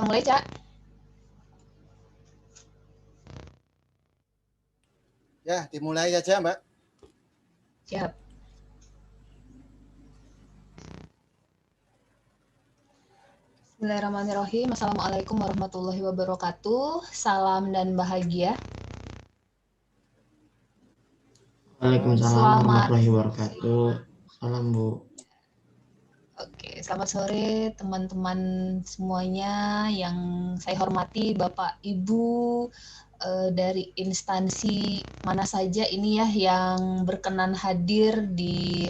Kita mulai, Cak. Ya, dimulai aja, Mbak. Siap. Bismillahirrahmanirrahim. Assalamualaikum warahmatullahi wabarakatuh. Salam dan bahagia. Waalaikumsalam Selamat. warahmatullahi wabarakatuh. Salam, Bu. Oke, selamat sore teman-teman semuanya yang saya hormati, Bapak Ibu dari instansi mana saja ini ya yang berkenan hadir di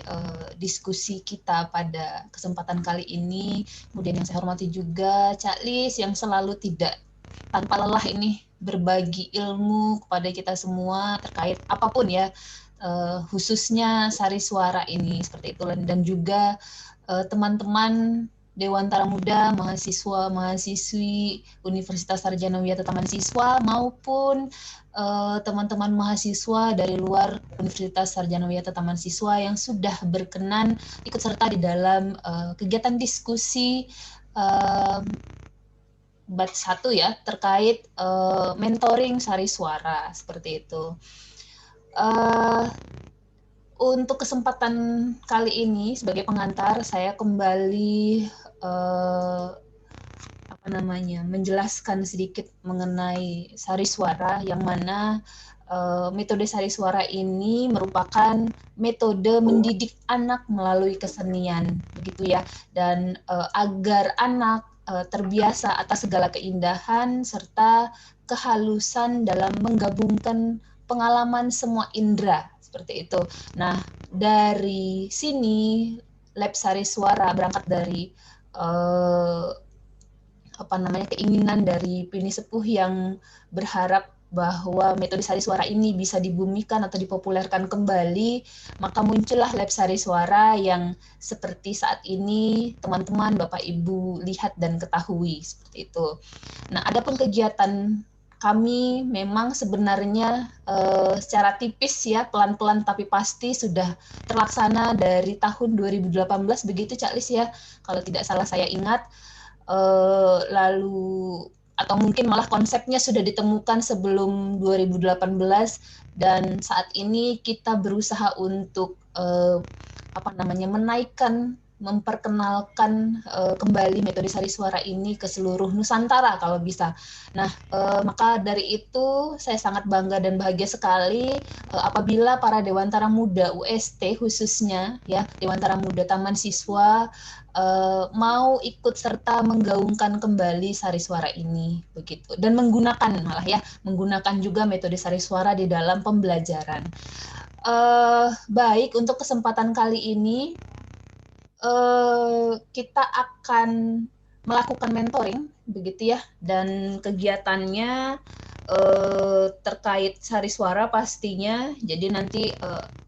diskusi kita pada kesempatan kali ini. Kemudian yang saya hormati juga Cak Lis yang selalu tidak tanpa lelah ini berbagi ilmu kepada kita semua terkait apapun ya, khususnya Sari Suara ini seperti itu, dan juga teman-teman Dewantara Muda, mahasiswa-mahasiswi Universitas Sarjana Wiyata Taman Siswa maupun teman-teman mahasiswa dari luar Universitas Sarjana Wiyata Taman Siswa yang sudah berkenan ikut serta di dalam kegiatan diskusi batch 1 ya terkait mentoring Sari Suara seperti itu. Untuk kesempatan kali ini sebagai pengantar saya kembali menjelaskan sedikit mengenai Sari Suara, yang mana metode Sari Suara ini merupakan metode mendidik anak melalui kesenian, begitu ya, dan agar anak terbiasa atas segala keindahan serta kehalusan dalam menggabungkan pengalaman semua indera seperti itu. Nah, dari sini Lab Sari Suara berangkat dari keinginan dari Pini Sepuh yang berharap bahwa metode Sari Suara ini bisa dibumikan atau dipopulerkan kembali, maka muncullah Lab Sari Suara yang seperti saat ini teman-teman, Bapak Ibu lihat dan ketahui seperti itu. Nah, adapun kegiatan kami memang sebenarnya secara tipis ya, pelan-pelan tapi pasti sudah terlaksana dari tahun 2018 begitu Cak Lis ya, kalau tidak salah saya ingat. Lalu atau mungkin malah konsepnya sudah ditemukan sebelum 2018, dan saat ini kita berusaha untuk menaikkan, memperkenalkan kembali metode Sari Suara ini ke seluruh Nusantara kalau bisa. Nah, maka dari itu saya sangat bangga dan bahagia sekali apabila para Dewantara Muda UST khususnya ya, Dewantara Muda Taman Siswa mau ikut serta menggaungkan kembali Sari Suara ini begitu, dan menggunakan juga metode Sari Suara di dalam pembelajaran. Baik, untuk kesempatan kali ini kita akan melakukan mentoring begitu ya, dan kegiatannya terkait Sari Suara pastinya. Jadi nanti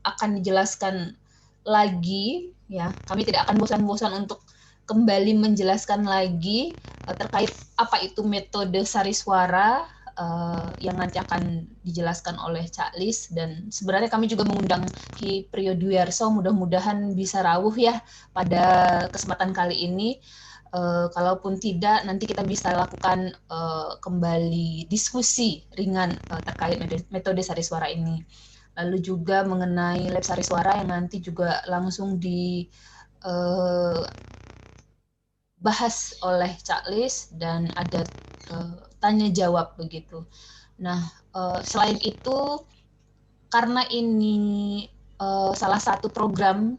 akan dijelaskan lagi ya. Kami tidak akan bosan-bosan untuk kembali menjelaskan lagi terkait apa itu metode Sari Suara, yang nanti akan dijelaskan oleh Cak Lis. Dan sebenarnya kami juga mengundang Ki Priyo Dwiarso, mudah-mudahan bisa rawuh ya pada kesempatan kali ini. Kalaupun tidak, nanti kita bisa lakukan kembali diskusi ringan terkait metode Sari Suara ini. Lalu juga mengenai Lab Sari Suara yang nanti juga langsung dibahas oleh Cak Lis, dan ada tanya jawab begitu. Nah, selain itu, karena ini salah satu program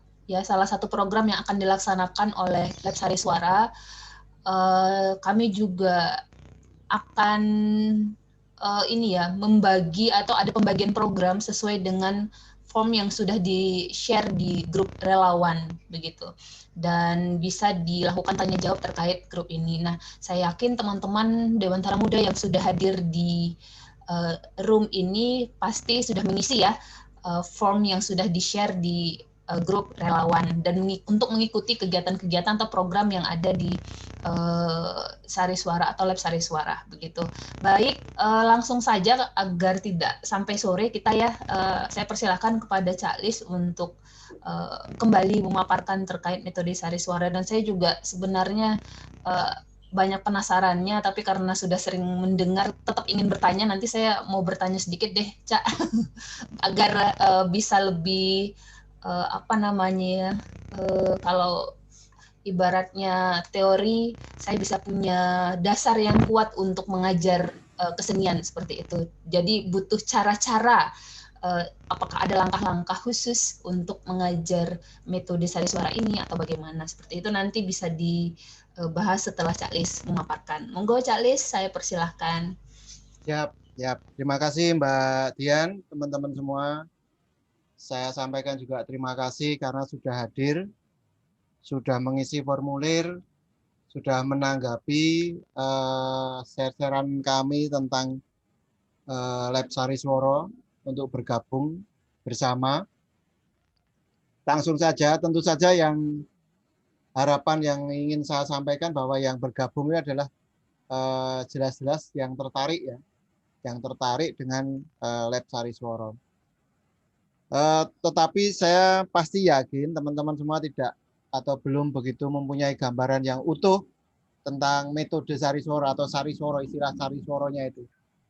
yang akan dilaksanakan oleh Lab Sari Suara, kami juga akan membagi atau ada pembagian program sesuai dengan form yang sudah di-share di grup relawan begitu, dan bisa dilakukan tanya jawab terkait grup ini. Nah, saya yakin teman-teman Dewantara Muda yang sudah hadir di room ini pasti sudah mengisi ya form yang sudah di-share di grup relawan, dan untuk mengikuti kegiatan-kegiatan atau program yang ada di Sari Suara atau Lab Sari Suara begitu. Baik, langsung saja agar tidak sampai sore kita ya, saya persilakan kepada Cak Lis untuk kembali memaparkan terkait metode Sari Suara. Dan saya juga sebenarnya banyak penasarannya, tapi karena sudah sering mendengar tetap ingin bertanya. Nanti saya mau bertanya sedikit deh, Cak, agar bisa lebih apa namanya ya, kalau ibaratnya teori, saya bisa punya dasar yang kuat untuk mengajar kesenian seperti itu. Jadi butuh cara-cara, apakah ada langkah-langkah khusus untuk mengajar metode sari suara ini atau bagaimana, seperti itu nanti bisa dibahas setelah Cak Lis memaparkan. Monggo Cak Lis, saya persilahkan. Siap, siap. Terima kasih Mbak Dian, teman-teman semua. Saya sampaikan juga terima kasih karena sudah hadir, sudah mengisi formulir, sudah menanggapi share-sharean kami tentang Lab Sari Sworo untuk bergabung bersama. Langsung saja, tentu saja yang harapan yang ingin saya sampaikan bahwa yang bergabung ini adalah jelas-jelas yang tertarik ya, yang tertarik dengan Lab Sari Sworo. Tetapi saya pasti yakin teman-teman semua tidak atau belum begitu mempunyai gambaran yang utuh tentang metode sari sworo atau sari sworo, istilah sari sworonya itu.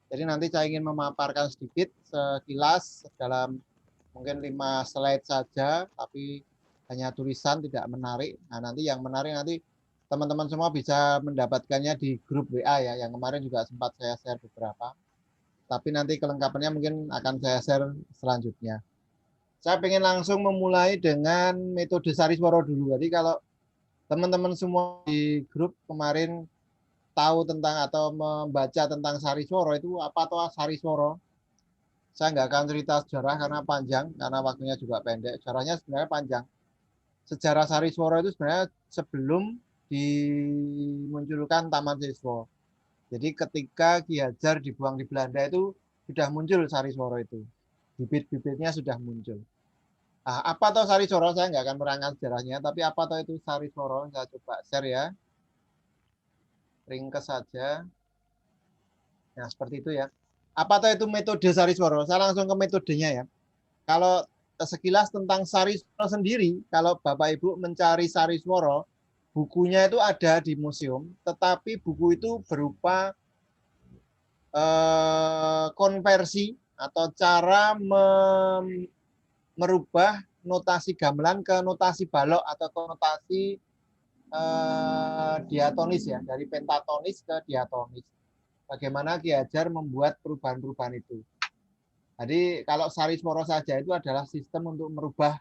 Jadi nanti saya ingin memaparkan sedikit sekilas dalam mungkin 5 slide saja, tapi hanya tulisan tidak menarik. Nah nanti yang menarik nanti teman-teman semua bisa mendapatkannya di grup WA ya, yang kemarin juga sempat saya share beberapa. Tapi nanti kelengkapannya mungkin akan saya share selanjutnya. Saya ingin langsung memulai dengan metode sari sworo dulu. Jadi kalau teman-teman semua di grup kemarin tahu tentang atau membaca tentang sari sworo itu apa tuh sari sworo? Saya nggak akan cerita sejarah karena panjang, karena waktunya juga pendek. Sejarahnya sebenarnya panjang. Sejarah sari sworo itu sebenarnya sebelum dimunculkan Taman Siswa. Jadi ketika Ki Hajar dibuang di Belanda itu sudah muncul sari sworo itu. Bibit-bibitnya sudah muncul. Nah, apa toh sari sworo? Saya nggak akan merangkan sejarahnya, tapi apa toh itu sari sworo? Saya coba share ya. Ringkes saja. Nah, seperti itu ya. Apa toh itu metode sari sworo? Saya langsung ke metodenya ya. Kalau sekilas tentang sari sworo sendiri, kalau Bapak Ibu mencari sari sworo, bukunya itu ada di museum, tetapi buku itu berupa konversi atau cara merubah notasi gamelan ke notasi balok atau ke notasi diatonis ya, dari pentatonis ke diatonis. Bagaimana Ki Hajar membuat perubahan-perubahan itu. Jadi kalau sari sworo saja itu adalah sistem untuk merubah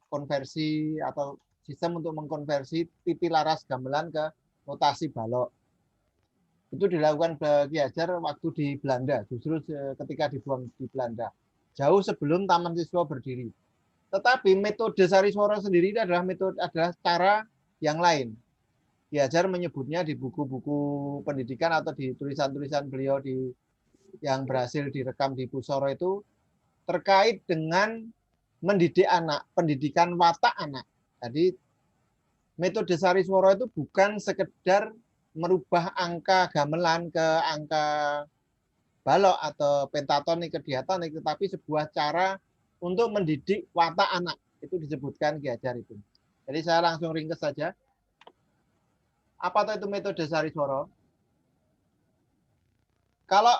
konversi atau sistem untuk mengkonversi titi laras gamelan ke notasi balok. Itu dilakukan Ki Hajar waktu di Belanda, justru ketika dibuang di Belanda. Jauh sebelum Taman Siswa berdiri. Tetapi metode sari sworo sendiri adalah cara yang lain. Ki Hajar menyebutnya di buku-buku pendidikan atau di tulisan-tulisan beliau yang berhasil direkam di Pusoro itu terkait dengan mendidik anak, pendidikan watak anak. Jadi metode sari sworo itu bukan sekedar merubah angka gamelan ke angka balok atau pentatonik ke diatonik, tetapi sebuah cara untuk mendidik watak anak. Itu disebutkan Ki Hajar itu. Jadi saya langsung ringkes saja. Apa itu metode sari sworo? Kalau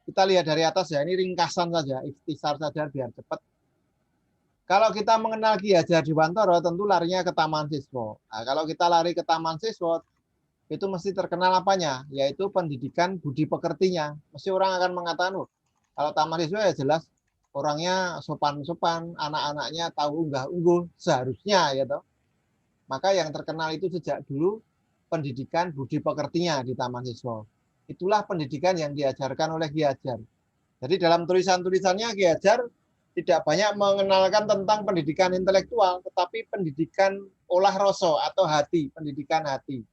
kita lihat dari atas ya, ini ringkasan saja, ikhtisar saja biar cepat. Kalau kita mengenal Ki Hajar Dewantara, tentu larinya ke Taman Siswa. Nah, kalau kita lari ke Taman Siswa, itu mesti terkenal apanya? Yaitu pendidikan budi pekertinya. Mesti orang akan mengatakan, kalau Taman Siswa ya jelas orangnya sopan-sopan, anak-anaknya tahu unggah-ungguh, seharusnya ya toh. Maka yang terkenal itu sejak dulu pendidikan budi pekertinya di Taman Siswa. Itulah pendidikan yang diajarkan oleh Ki Hajar. Jadi dalam tulisan-tulisannya Ki Hajar tidak banyak mengenalkan tentang pendidikan intelektual, tetapi pendidikan olah rasa atau hati, pendidikan hati,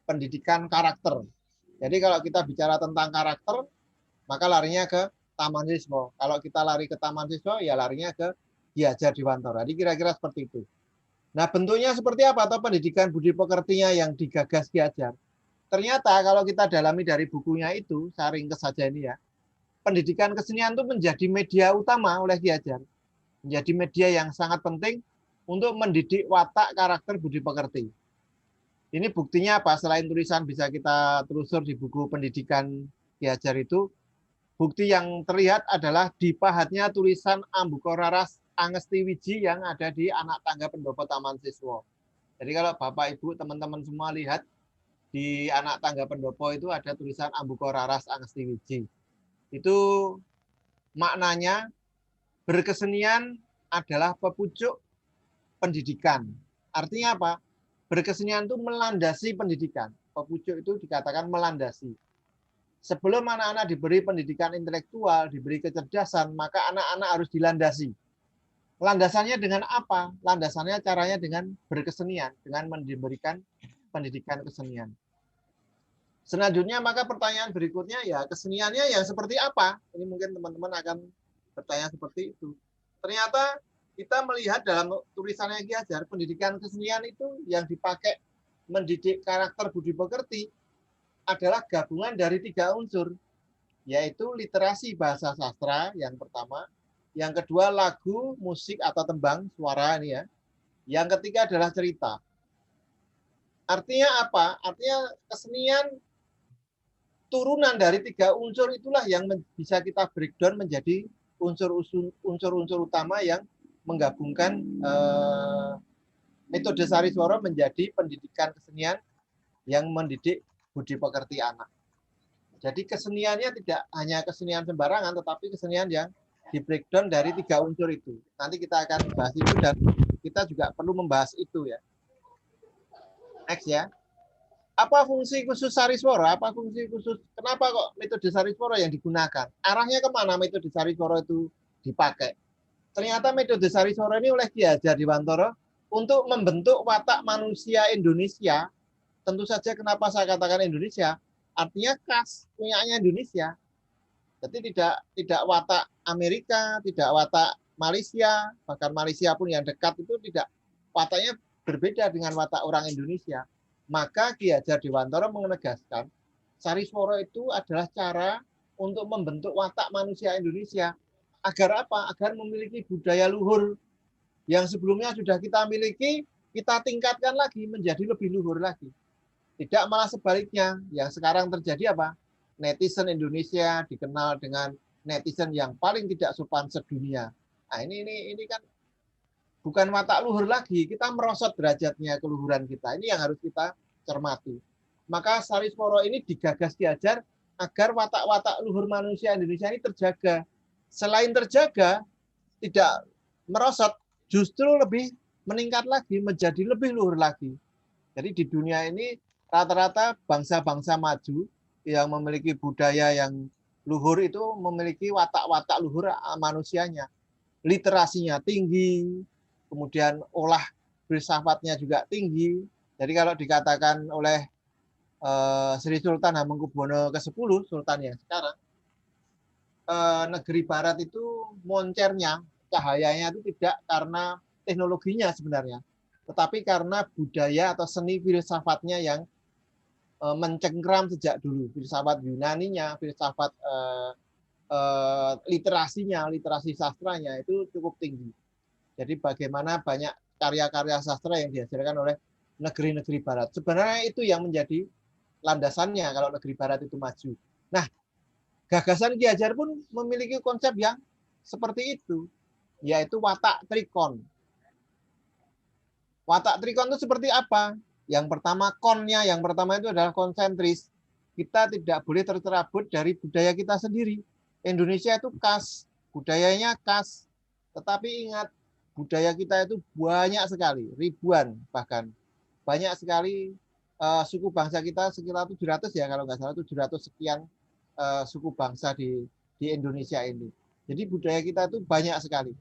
pendidikan karakter. Jadi kalau kita bicara tentang karakter, maka larinya ke Taman Siswa. Kalau kita lari ke Taman Siswa, ya larinya ke Ki Hajar Dewantara. Jadi kira-kira seperti itu. Nah, bentuknya seperti apa atau pendidikan budi pekertinya yang digagas Ki Hajar? Ternyata kalau kita dalami dari bukunya itu, saya ringkes saja ini ya, pendidikan kesenian itu menjadi media utama oleh Ki Hajar. Menjadi media yang sangat penting untuk mendidik watak karakter budi pekerti. Ini buktinya apa? Selain tulisan bisa kita telusur di buku pendidikan Ki Hajar itu, bukti yang terlihat adalah dipahatnya tulisan Ambuka Raras Angesti Wiji yang ada di anak tangga pendopo Taman Siswa. Jadi kalau Bapak Ibu teman-teman semua lihat di anak tangga pendopo itu ada tulisan Ambuka Raras Angesti Wiji. Itu maknanya berkesenian adalah pepucuk pendidikan. Artinya apa? Berkesenian itu melandasi pendidikan. Pepucuk itu dikatakan melandasi. Sebelum anak-anak diberi pendidikan intelektual, diberi kecerdasan, maka anak-anak harus dilandasi. Landasannya dengan apa? Landasannya caranya dengan berkesenian, dengan memberikan pendidikan kesenian. Selanjutnya maka pertanyaan berikutnya ya keseniannya yang seperti apa? Ini mungkin teman-teman akan bertanya seperti itu. Ternyata kita melihat dalam tulisannya Ki Hajar, pendidikan kesenian itu yang dipakai mendidik karakter budi pekerti adalah gabungan dari 3 unsur, yaitu literasi bahasa sastra yang pertama, yang kedua lagu, musik atau tembang, suara ini ya, yang ketiga adalah cerita. Artinya apa? Artinya kesenian turunan dari 3 unsur itulah yang bisa kita breakdown menjadi unsur-unsur utama yang menggabungkan metode Sariswara menjadi pendidikan kesenian yang mendidik budi pekerti anak. Jadi keseniannya tidak hanya kesenian sembarangan, tetapi kesenian yang di breakdown dari 3 unsur itu. Nanti kita akan bahas itu dan kita juga perlu membahas itu ya. Next ya. Apa fungsi khusus Sariswara? Apa fungsi khusus? Kenapa kok metode Sariswara yang digunakan? Arahnya kemana metode Sariswara itu dipakai? Ternyata metode Sariswara ini oleh Ki Hajar Dewantara untuk membentuk watak manusia Indonesia. Tentu saja kenapa saya katakan Indonesia, artinya khas punyanya Indonesia. Jadi tidak watak Amerika, tidak watak Malaysia, bahkan Malaysia pun yang dekat itu tidak, wataknya berbeda dengan watak orang Indonesia. Maka Ki Hajar Dewantara menegaskan Sariswara itu adalah cara untuk membentuk watak manusia Indonesia. Agar apa? Agar memiliki budaya luhur yang sebelumnya sudah kita miliki, kita tingkatkan lagi menjadi lebih luhur lagi. Tidak malah sebaliknya, yang sekarang terjadi apa? Netizen Indonesia dikenal dengan netizen yang paling tidak sopan sedunia. Nah, ini kan bukan watak luhur lagi, kita merosot derajatnya keluhuran kita. Ini yang harus kita cermati. Maka Sariswara ini digagas Ki Hajar agar watak-watak luhur manusia Indonesia ini terjaga. Selain terjaga, tidak merosot, justru lebih meningkat lagi, menjadi lebih luhur lagi. Jadi di dunia ini rata-rata bangsa-bangsa maju yang memiliki budaya yang luhur itu memiliki watak-watak luhur manusianya. Literasinya tinggi, kemudian olah filsafatnya juga tinggi. Jadi kalau dikatakan oleh Sri Sultan Hamengkubuwono ke-10, Sultan yang sekarang, negeri barat itu moncernya, cahayanya itu tidak karena teknologinya sebenarnya, tetapi karena budaya atau seni filsafatnya yang mencengkram sejak dulu. Filsafat Yunaninya, filsafat literasinya, literasi sastranya itu cukup tinggi. Jadi bagaimana banyak karya-karya sastra yang dihasilkan oleh negeri-negeri barat. Sebenarnya itu yang menjadi landasannya kalau negeri barat itu maju. Nah, gagasan Ki Hajar pun memiliki konsep yang seperti itu, yaitu watak trikon. Watak trikon itu seperti apa? Yang pertama konnya, yang pertama itu adalah konsentris. Kita tidak boleh tercerabut dari budaya kita sendiri. Indonesia itu khas, budayanya khas. Tetapi ingat, budaya kita itu banyak sekali, ribuan bahkan. Banyak sekali suku bangsa kita, sekitar 700 ya, kalau nggak salah 700 sekian suku bangsa di Indonesia ini. Jadi budaya kita itu banyak sekali.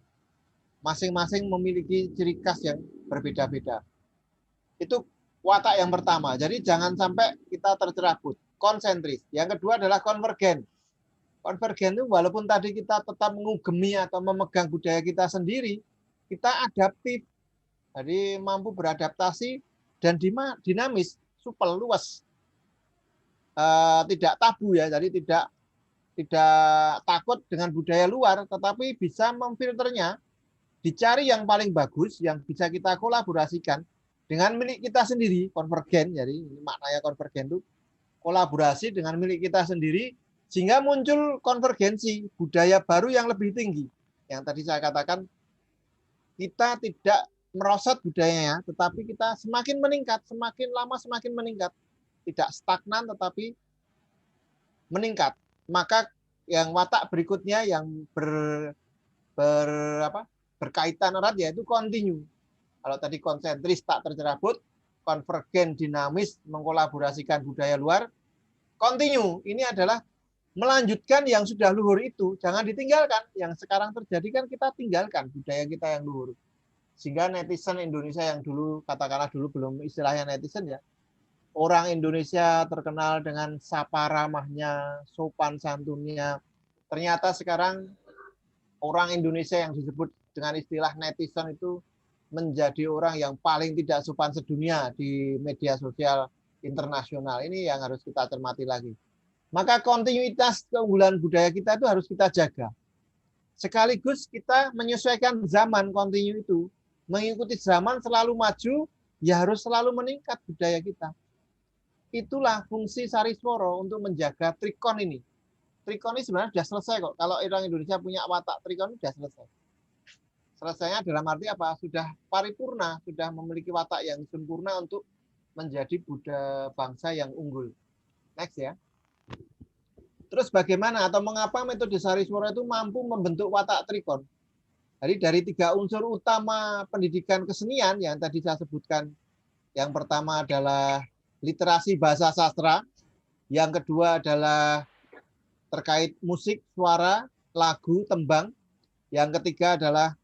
Masing-masing memiliki ciri khas yang berbeda-beda. Itu watak yang pertama. Jadi jangan sampai kita tercerabut. Konsentris. Yang kedua adalah konvergen. Konvergen itu walaupun tadi kita tetap mengugemi atau memegang budaya kita sendiri, kita adaptif. Jadi mampu beradaptasi dan dinamis, supel, luas. Tidak tabu ya, jadi tidak takut dengan budaya luar, tetapi bisa memfilternya, dicari yang paling bagus, yang bisa kita kolaborasikan, dengan milik kita sendiri, konvergen. Jadi maknanya konvergen itu kolaborasi dengan milik kita sendiri sehingga muncul konvergensi budaya baru yang lebih tinggi. Yang tadi saya katakan kita tidak merosot budayanya, tetapi kita semakin meningkat, semakin lama semakin meningkat. Tidak stagnan tetapi meningkat. Maka yang watak berikutnya yang berkaitan erat yaitu kontinu. Kalau tadi konsentris tak tercerabut, konvergen dinamis mengkolaborasikan budaya luar, kontinu ini adalah melanjutkan yang sudah luhur itu, jangan ditinggalkan. Yang sekarang terjadi kan kita tinggalkan budaya kita yang luhur. Sehingga netizen Indonesia yang dulu, katakanlah dulu belum istilahnya netizen ya, orang Indonesia terkenal dengan sapa ramahnya, sopan santunnya. Ternyata sekarang orang Indonesia yang disebut dengan istilah netizen itu menjadi orang yang paling tidak sopan sedunia di media sosial internasional. Ini yang harus kita cermati lagi. Maka kontinuitas keunggulan budaya kita itu harus kita jaga. Sekaligus kita menyesuaikan zaman kontinu itu. Mengikuti zaman selalu maju, ya harus selalu meningkat budaya kita. Itulah fungsi Sariswara untuk menjaga trikon ini. Trikon ini sebenarnya sudah selesai kok. Kalau orang Indonesia punya watak trikon sudah selesai. Selesainya dalam arti apa? Sudah paripurna, sudah memiliki watak yang sempurna untuk menjadi budaya bangsa yang unggul. Next ya. Terus bagaimana atau mengapa metode Sariswara itu mampu membentuk watak trikon? Jadi dari 3 unsur utama pendidikan kesenian yang tadi saya sebutkan. Yang pertama adalah literasi bahasa sastra. Yang kedua adalah terkait musik, suara, lagu, tembang. Yang ketiga adalah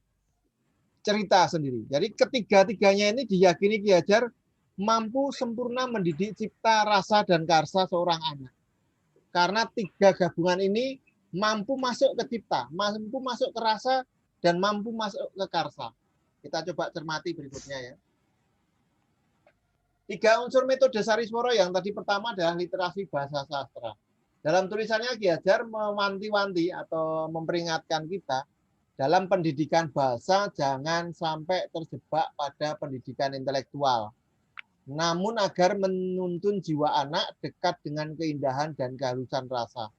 cerita sendiri. Jadi ketiga-tiganya ini diyakini Ki Hajar mampu sempurna mendidik cipta, rasa, dan karsa seorang anak. Karena 3 gabungan ini mampu masuk ke cipta, mampu masuk ke rasa, dan mampu masuk ke karsa. Kita coba cermati berikutnya ya. 3 unsur metode Sariswara yang tadi pertama adalah literasi bahasa sastra. Dalam tulisannya Ki Hajar mewanti-wanti atau memperingatkan kita dalam pendidikan bahasa jangan sampai terjebak pada pendidikan intelektual. Namun agar menuntun jiwa anak dekat dengan keindahan dan kehalusan rasa.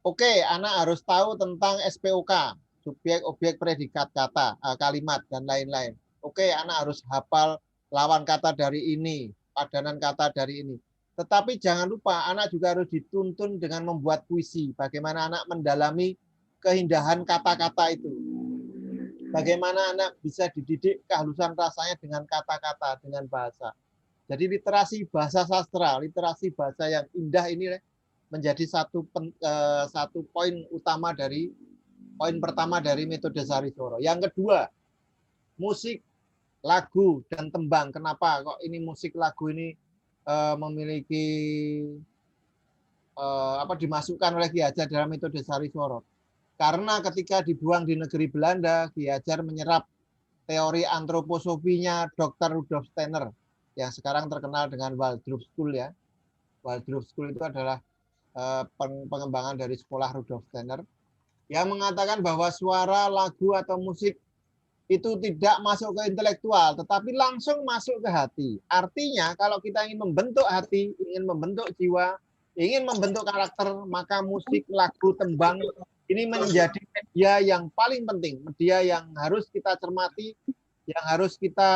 Oke, anak harus tahu tentang SPOK, subjek, objek, predikat, kata, kalimat, dan lain-lain. Oke, anak harus hafal lawan kata dari ini, padanan kata dari ini. Tetapi jangan lupa, anak juga harus dituntun dengan membuat puisi. Bagaimana anak mendalami keindahan kata-kata itu. Bagaimana anak bisa dididik kehalusan rasanya dengan kata-kata, dengan bahasa. Jadi literasi bahasa sastra, literasi bahasa yang indah ini menjadi satu poin utama dari poin pertama dari metode Sariswara. Yang kedua, musik, lagu, dan tembang. Kenapa kok ini musik, lagu ini memiliki dimasukkan oleh Ki Hajar dalam metode Sariswara? Karena ketika dibuang di negeri Belanda, Ki Hajar menyerap teori antroposofinya Dr. Rudolf Steiner yang sekarang terkenal dengan Waldorf School ya. Waldorf School itu adalah pengembangan dari sekolah Rudolf Steiner yang mengatakan bahwa suara, lagu atau musik itu tidak masuk ke intelektual, tetapi langsung masuk ke hati. Artinya kalau kita ingin membentuk hati, ingin membentuk jiwa, ingin membentuk karakter, maka musik, lagu, tembang ini menjadi media yang paling penting, media yang harus kita cermati, yang harus kita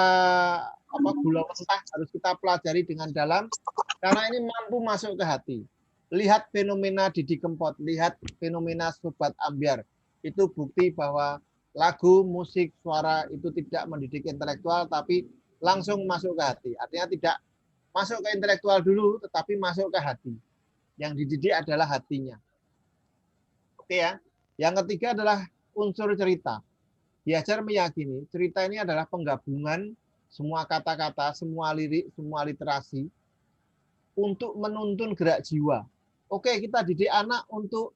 gula mentah, harus kita pelajari dengan dalam, karena ini mampu masuk ke hati. Lihat fenomena Didi Kempot, lihat fenomena Sobat Ambyar, itu bukti bahwa lagu, musik, suara itu tidak mendidik intelektual, tapi langsung masuk ke hati. Artinya tidak masuk ke intelektual dulu, tetapi masuk ke hati. Yang dididik adalah hatinya. Oke ya. Yang ketiga adalah unsur cerita. Ki Hajar meyakini cerita ini adalah penggabungan semua kata-kata, semua lirik, semua literasi untuk menuntun gerak jiwa. Oke, kita didik anak untuk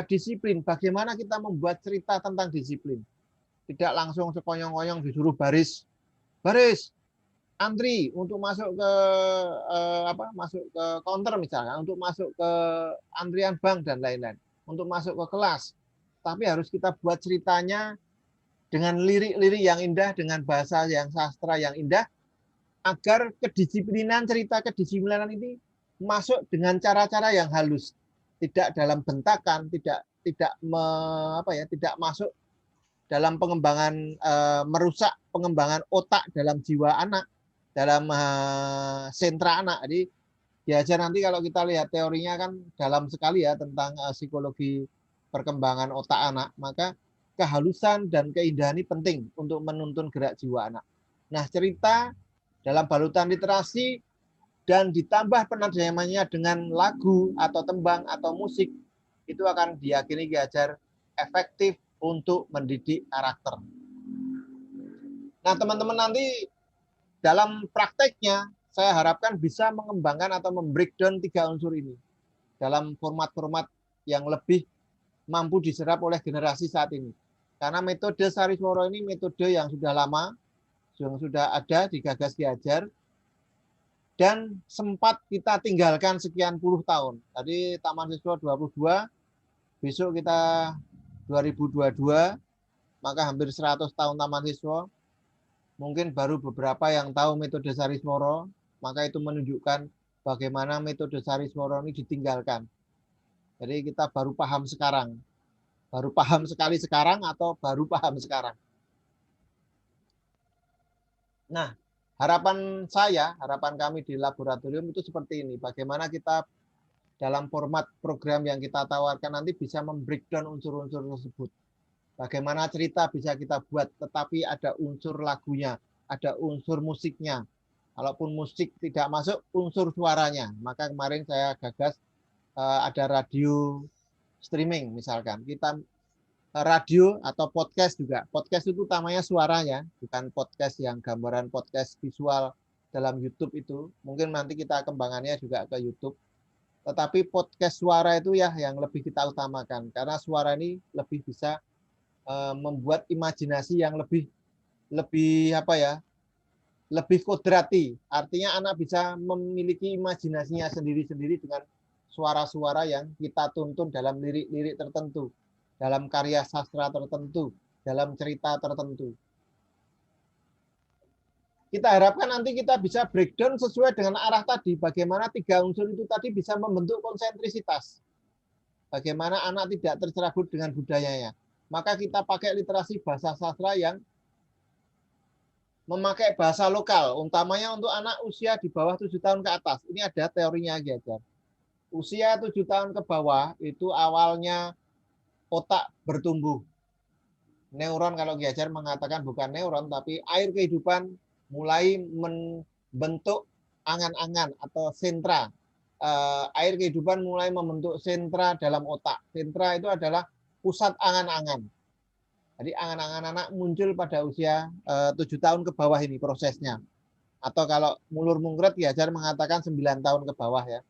disiplin. Bagaimana kita membuat cerita tentang disiplin? Tidak langsung sekonyong-konyong disuruh baris, antri untuk masuk ke masuk ke counter misalnya, untuk masuk ke antrian bank dan lain-lain, untuk masuk ke kelas. Tapi harus kita buat ceritanya dengan lirik-lirik yang indah, dengan bahasa yang sastra yang indah, agar kedisiplinan, cerita kedisiplinan ini masuk dengan cara-cara yang halus, tidak dalam bentakan, tidak tidak masuk dalam pengembangan merusak pengembangan otak dalam jiwa anak, dalam sentra anak. Jadi diajar nanti kalau kita lihat teorinya kan dalam sekali ya tentang psikologi perkembangan otak anak, maka kehalusan dan keindahan ini penting untuk menuntun gerak jiwa anak. Nah, cerita dalam balutan literasi dan ditambah penajamannya dengan lagu atau tembang atau musik, itu akan diyakini Ki Hajar efektif untuk mendidik karakter. Nah, teman-teman nanti dalam prakteknya saya harapkan bisa mengembangkan atau membreakdown 3 unsur ini dalam format-format yang lebih mampu diserap oleh generasi saat ini. Karena metode Sariswara ini metode yang sudah lama, yang sudah ada digagas Ki Hajar, dan sempat kita tinggalkan sekian puluh tahun. Tadi Taman Siswa 22, besok kita 2022, maka hampir 100 tahun Taman Siswa. Mungkin baru beberapa yang tahu metode Sariswara, maka itu menunjukkan bagaimana metode Sariswara ini ditinggalkan. Jadi kita baru paham sekarang. Baru paham sekali sekarang atau baru paham sekarang. Nah, harapan saya, harapan kami di laboratorium itu seperti ini. Bagaimana kita dalam format program yang kita tawarkan nanti bisa membreakdown unsur-unsur tersebut. Bagaimana cerita bisa kita buat, tetapi ada unsur lagunya, ada unsur musiknya. Kalaupun musik tidak masuk, unsur suaranya. Maka kemarin saya gagas ada radio streaming misalkan. Kita radio atau podcast juga. Podcast itu utamanya suaranya, bukan podcast yang gambaran podcast visual dalam YouTube itu. Mungkin nanti kita kembangannya juga ke YouTube. Tetapi podcast suara itu ya yang lebih kita utamakan. Karena suara ini lebih bisa membuat imajinasi yang lebih kodrati. Artinya anak bisa memiliki imajinasinya sendiri-sendiri dengan suara-suara yang kita tuntun dalam lirik-lirik tertentu, dalam karya sastra tertentu, dalam cerita tertentu. Kita harapkan nanti kita bisa breakdown sesuai dengan arah tadi, bagaimana 3 unsur itu tadi bisa membentuk konsentrisitas. Bagaimana anak tidak tercerabut dengan budayanya. Maka kita pakai literasi bahasa sastra yang memakai bahasa lokal, utamanya untuk anak usia di bawah 7 tahun ke atas. Ini ada teorinya Ki Hajar. Usia 7 tahun ke bawah itu awalnya otak bertumbuh. Neuron kalau Ki Hajar mengatakan bukan neuron, tapi air kehidupan mulai membentuk angan-angan atau sentra. Air kehidupan mulai membentuk sentra dalam otak. Sentra itu adalah pusat angan-angan. Jadi angan-angan anak muncul pada usia 7 tahun ke bawah ini prosesnya. Atau kalau mulur-mungkret Ki Hajar mengatakan 9 tahun ke bawah ya.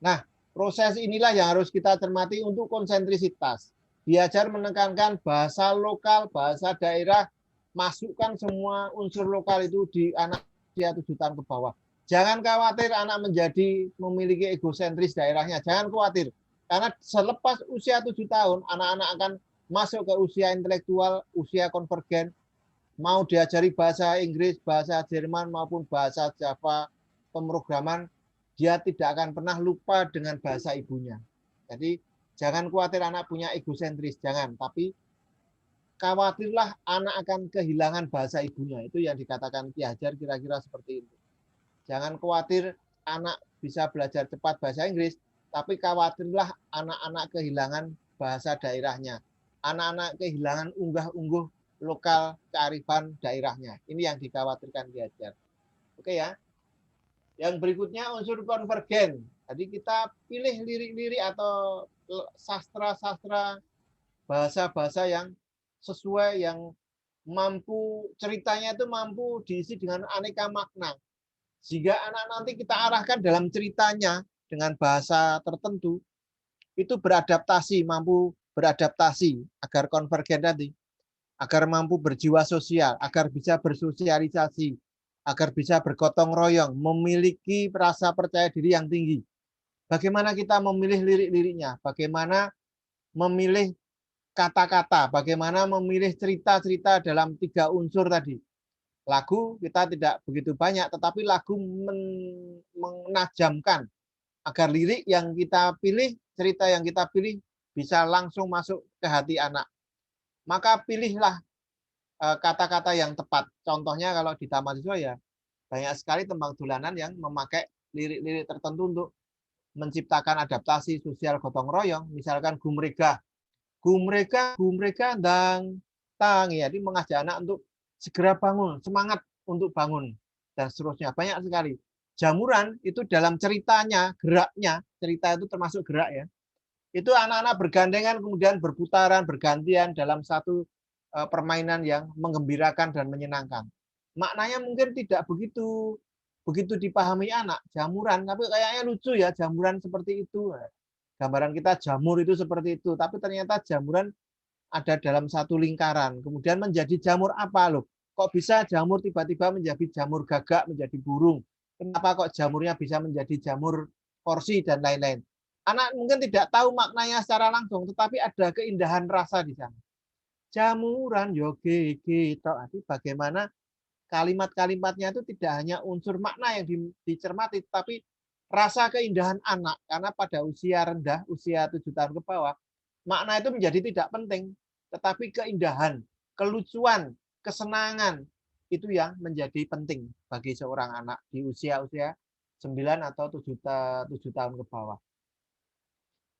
Nah, proses inilah yang harus kita cermati untuk konsentrisitas. Ki Hajar menekankan bahasa lokal, bahasa daerah, masukkan semua unsur lokal itu di anak usia 7 tahun ke bawah. Jangan khawatir anak memiliki egosentris daerahnya. Jangan khawatir. Karena selepas usia 7 tahun, anak-anak akan masuk ke usia intelektual, usia konvergen, mau diajari bahasa Inggris, bahasa Jerman, maupun bahasa Java, pemrograman, dia tidak akan pernah lupa dengan bahasa ibunya. Jadi, jangan khawatir anak punya egosentris, jangan. Tapi, khawatirlah anak akan kehilangan bahasa ibunya. Itu yang dikatakan Ki Hajar kira-kira seperti itu. Jangan khawatir anak bisa belajar cepat bahasa Inggris, tapi khawatirlah anak-anak kehilangan bahasa daerahnya. Anak-anak kehilangan unggah-ungguh lokal kearifan daerahnya. Ini yang dikhawatirkan Ki Hajar. Oke ya. Yang berikutnya unsur konvergen. Jadi kita pilih lirik-lirik atau sastra-sastra, bahasa-bahasa yang sesuai, yang mampu, ceritanya itu mampu diisi dengan aneka makna. Sehingga anak nanti kita arahkan dalam ceritanya dengan bahasa tertentu, itu beradaptasi, mampu beradaptasi agar konvergen tadi, agar mampu berjiwa sosial, agar bisa bersosialisasi, agar bisa bergotong royong, memiliki rasa percaya diri yang tinggi. Bagaimana kita memilih lirik-liriknya, bagaimana memilih kata-kata, bagaimana memilih cerita-cerita dalam 3 unsur tadi. Lagu kita tidak begitu banyak, tetapi lagu menajamkan agar lirik yang kita pilih, cerita yang kita pilih bisa langsung masuk ke hati anak. Maka pilihlah kata-kata yang tepat. Contohnya kalau di taman siswa ya banyak sekali tembang dolanan yang memakai lirik-lirik tertentu untuk menciptakan adaptasi sosial gotong royong. Misalkan gumregah, gumregah ndang tang, ya, ini mengajak anak untuk segera bangun, semangat untuk bangun dan seterusnya. Banyak sekali. Jamuran itu dalam ceritanya, geraknya, cerita itu termasuk gerak ya. Itu anak-anak bergandengan kemudian berputaran, bergantian dalam satu permainan yang menggembirakan dan menyenangkan. Maknanya mungkin tidak begitu dipahami anak, jamuran, tapi kayaknya lucu ya jamuran seperti itu. Gambaran kita jamur itu seperti itu, tapi ternyata jamuran ada dalam satu lingkaran. Kemudian menjadi jamur apa loh? Kok bisa jamur tiba-tiba menjadi jamur gagak, menjadi burung? Kenapa kok jamurnya bisa menjadi jamur porsi dan lain-lain? Anak mungkin tidak tahu maknanya secara langsung, tetapi ada keindahan rasa di sana. Jamuran yoge gitu. Bagaimana kalimat-kalimatnya itu tidak hanya unsur makna yang dicermati, tapi rasa keindahan anak. Karena pada usia rendah, usia 7 tahun ke bawah, makna itu menjadi tidak penting. Tetapi keindahan, kelucuan, kesenangan, itu yang menjadi penting bagi seorang anak di usia-usia 9 atau 7 tahun ke bawah.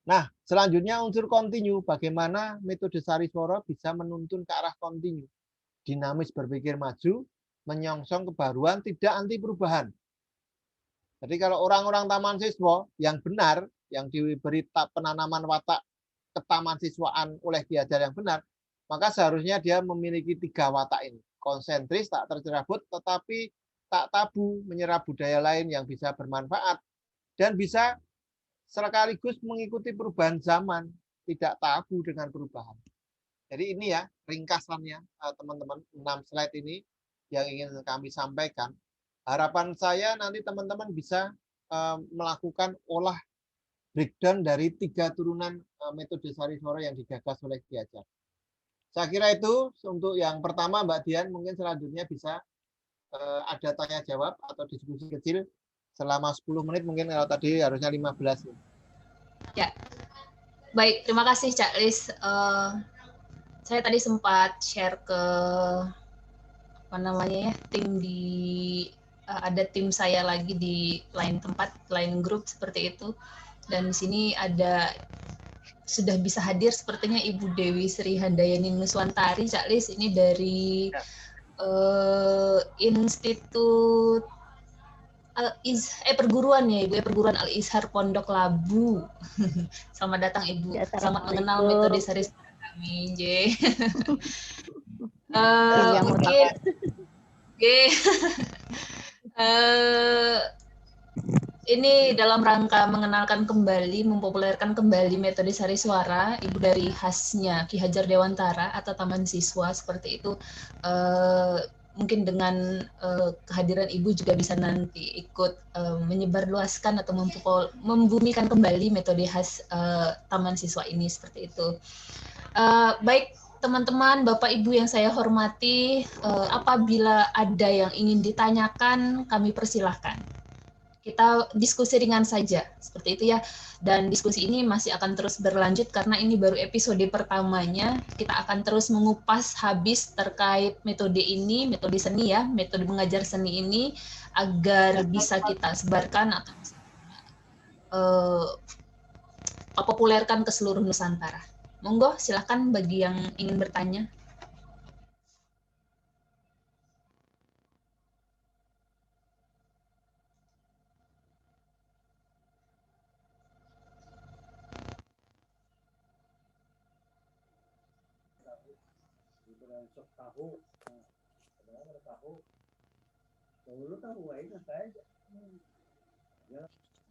Nah, selanjutnya unsur kontinu. Bagaimana metode Sariswara bisa menuntun ke arah kontinu. Dinamis berpikir maju, menyongsong kebaruan, tidak anti perubahan. Jadi kalau orang-orang taman siswa yang benar, yang diberi penanaman watak ketaman siswaan oleh diajar yang benar, maka seharusnya dia memiliki 3 watak ini. Konsentris, tak tercerabut, tetapi tak tabu, menyerap budaya lain yang bisa bermanfaat, dan bisa sekaligus mengikuti perubahan zaman, tidak tabu dengan perubahan. Jadi ini ya ringkasannya teman-teman, 6 slide ini yang ingin kami sampaikan. Harapan saya nanti teman-teman bisa melakukan olah breakdown dari 3 turunan metode Sariswara yang digagas oleh Ki Hajar. Saya kira itu untuk yang pertama, Mbak Dian. Mungkin selanjutnya bisa ada tanya jawab atau diskusi kecil selama 10 menit, mungkin kalau tadi harusnya 15. Ya, baik, terima kasih Cak Lis. Saya tadi sempat share ke tim ada tim saya lagi di lain tempat, lain grup seperti itu. Dan di sini sudah bisa hadir sepertinya Ibu Dewi Sri Handayani Nuswantari, Cak Lis, ini dari Institut perguruan ya Ibu, perguruan Al-Izhar Pondok Labu. Selamat datang Ibu. Selamat mengenal metode Sariswara kami, J. Mungkin ini dalam rangka mengenalkan kembali, mempopulerkan kembali metode Sariswara, Ibu dari khasnya Ki Hajar Dewantara atau Taman Siswa seperti itu. Mungkin dengan kehadiran Ibu juga bisa nanti ikut menyebarluaskan atau membumikan kembali metode khas Taman Siswa ini seperti itu. Baik teman-teman, Bapak Ibu yang saya hormati, apabila ada yang ingin ditanyakan, kami persilahkan. Kita diskusi ringan saja, seperti itu ya. Dan diskusi ini masih akan terus berlanjut karena ini baru episode pertamanya. Kita akan terus mengupas habis terkait metode ini, metode seni ya, metode mengajar seni ini, agar bisa kita sebarkan atau populerkan ke seluruh Nusantara. Monggo, silakan bagi yang ingin bertanya.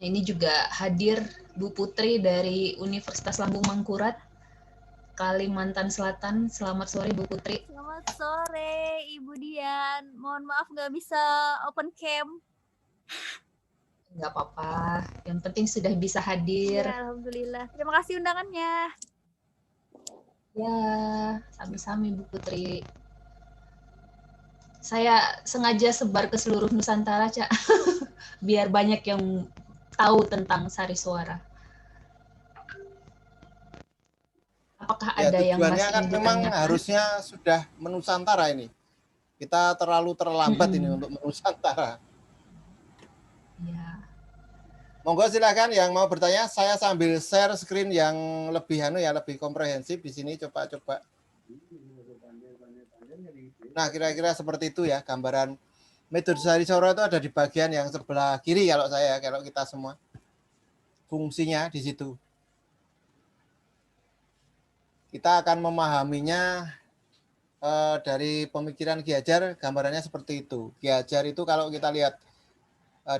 Ini juga hadir Bu Putri dari Universitas Lambung Mangkurat, Kalimantan Selatan. Selamat sore Bu Putri. Selamat sore Ibu Dian. Mohon maaf nggak bisa open cam. Nggak apa-apa. Yang penting sudah bisa hadir. Ya, alhamdulillah. Terima kasih undangannya. Ya, sami-sami Bu Putri. Saya sengaja sebar ke seluruh Nusantara, Cak. Biar banyak yang tahu tentang Sari Suara. Apakah Ya, ada yang tujuannya masih kan ingin memang ditanyakan? harusnya sudah menusantara ini. Kita terlalu terlambat ini Mm-mm. untuk menusantara. Ya. Monggo silakan yang mau bertanya, saya sambil share screen yang lebih lebih komprehensif di sini, coba-coba. Nah, kira-kira seperti itu ya gambaran metode Sari Suara itu ada di bagian yang sebelah kiri kalau kita semua. Fungsinya di situ. Kita akan memahaminya dari pemikiran Ki Hajar, gambarannya seperti itu. Ki Hajar itu kalau kita lihat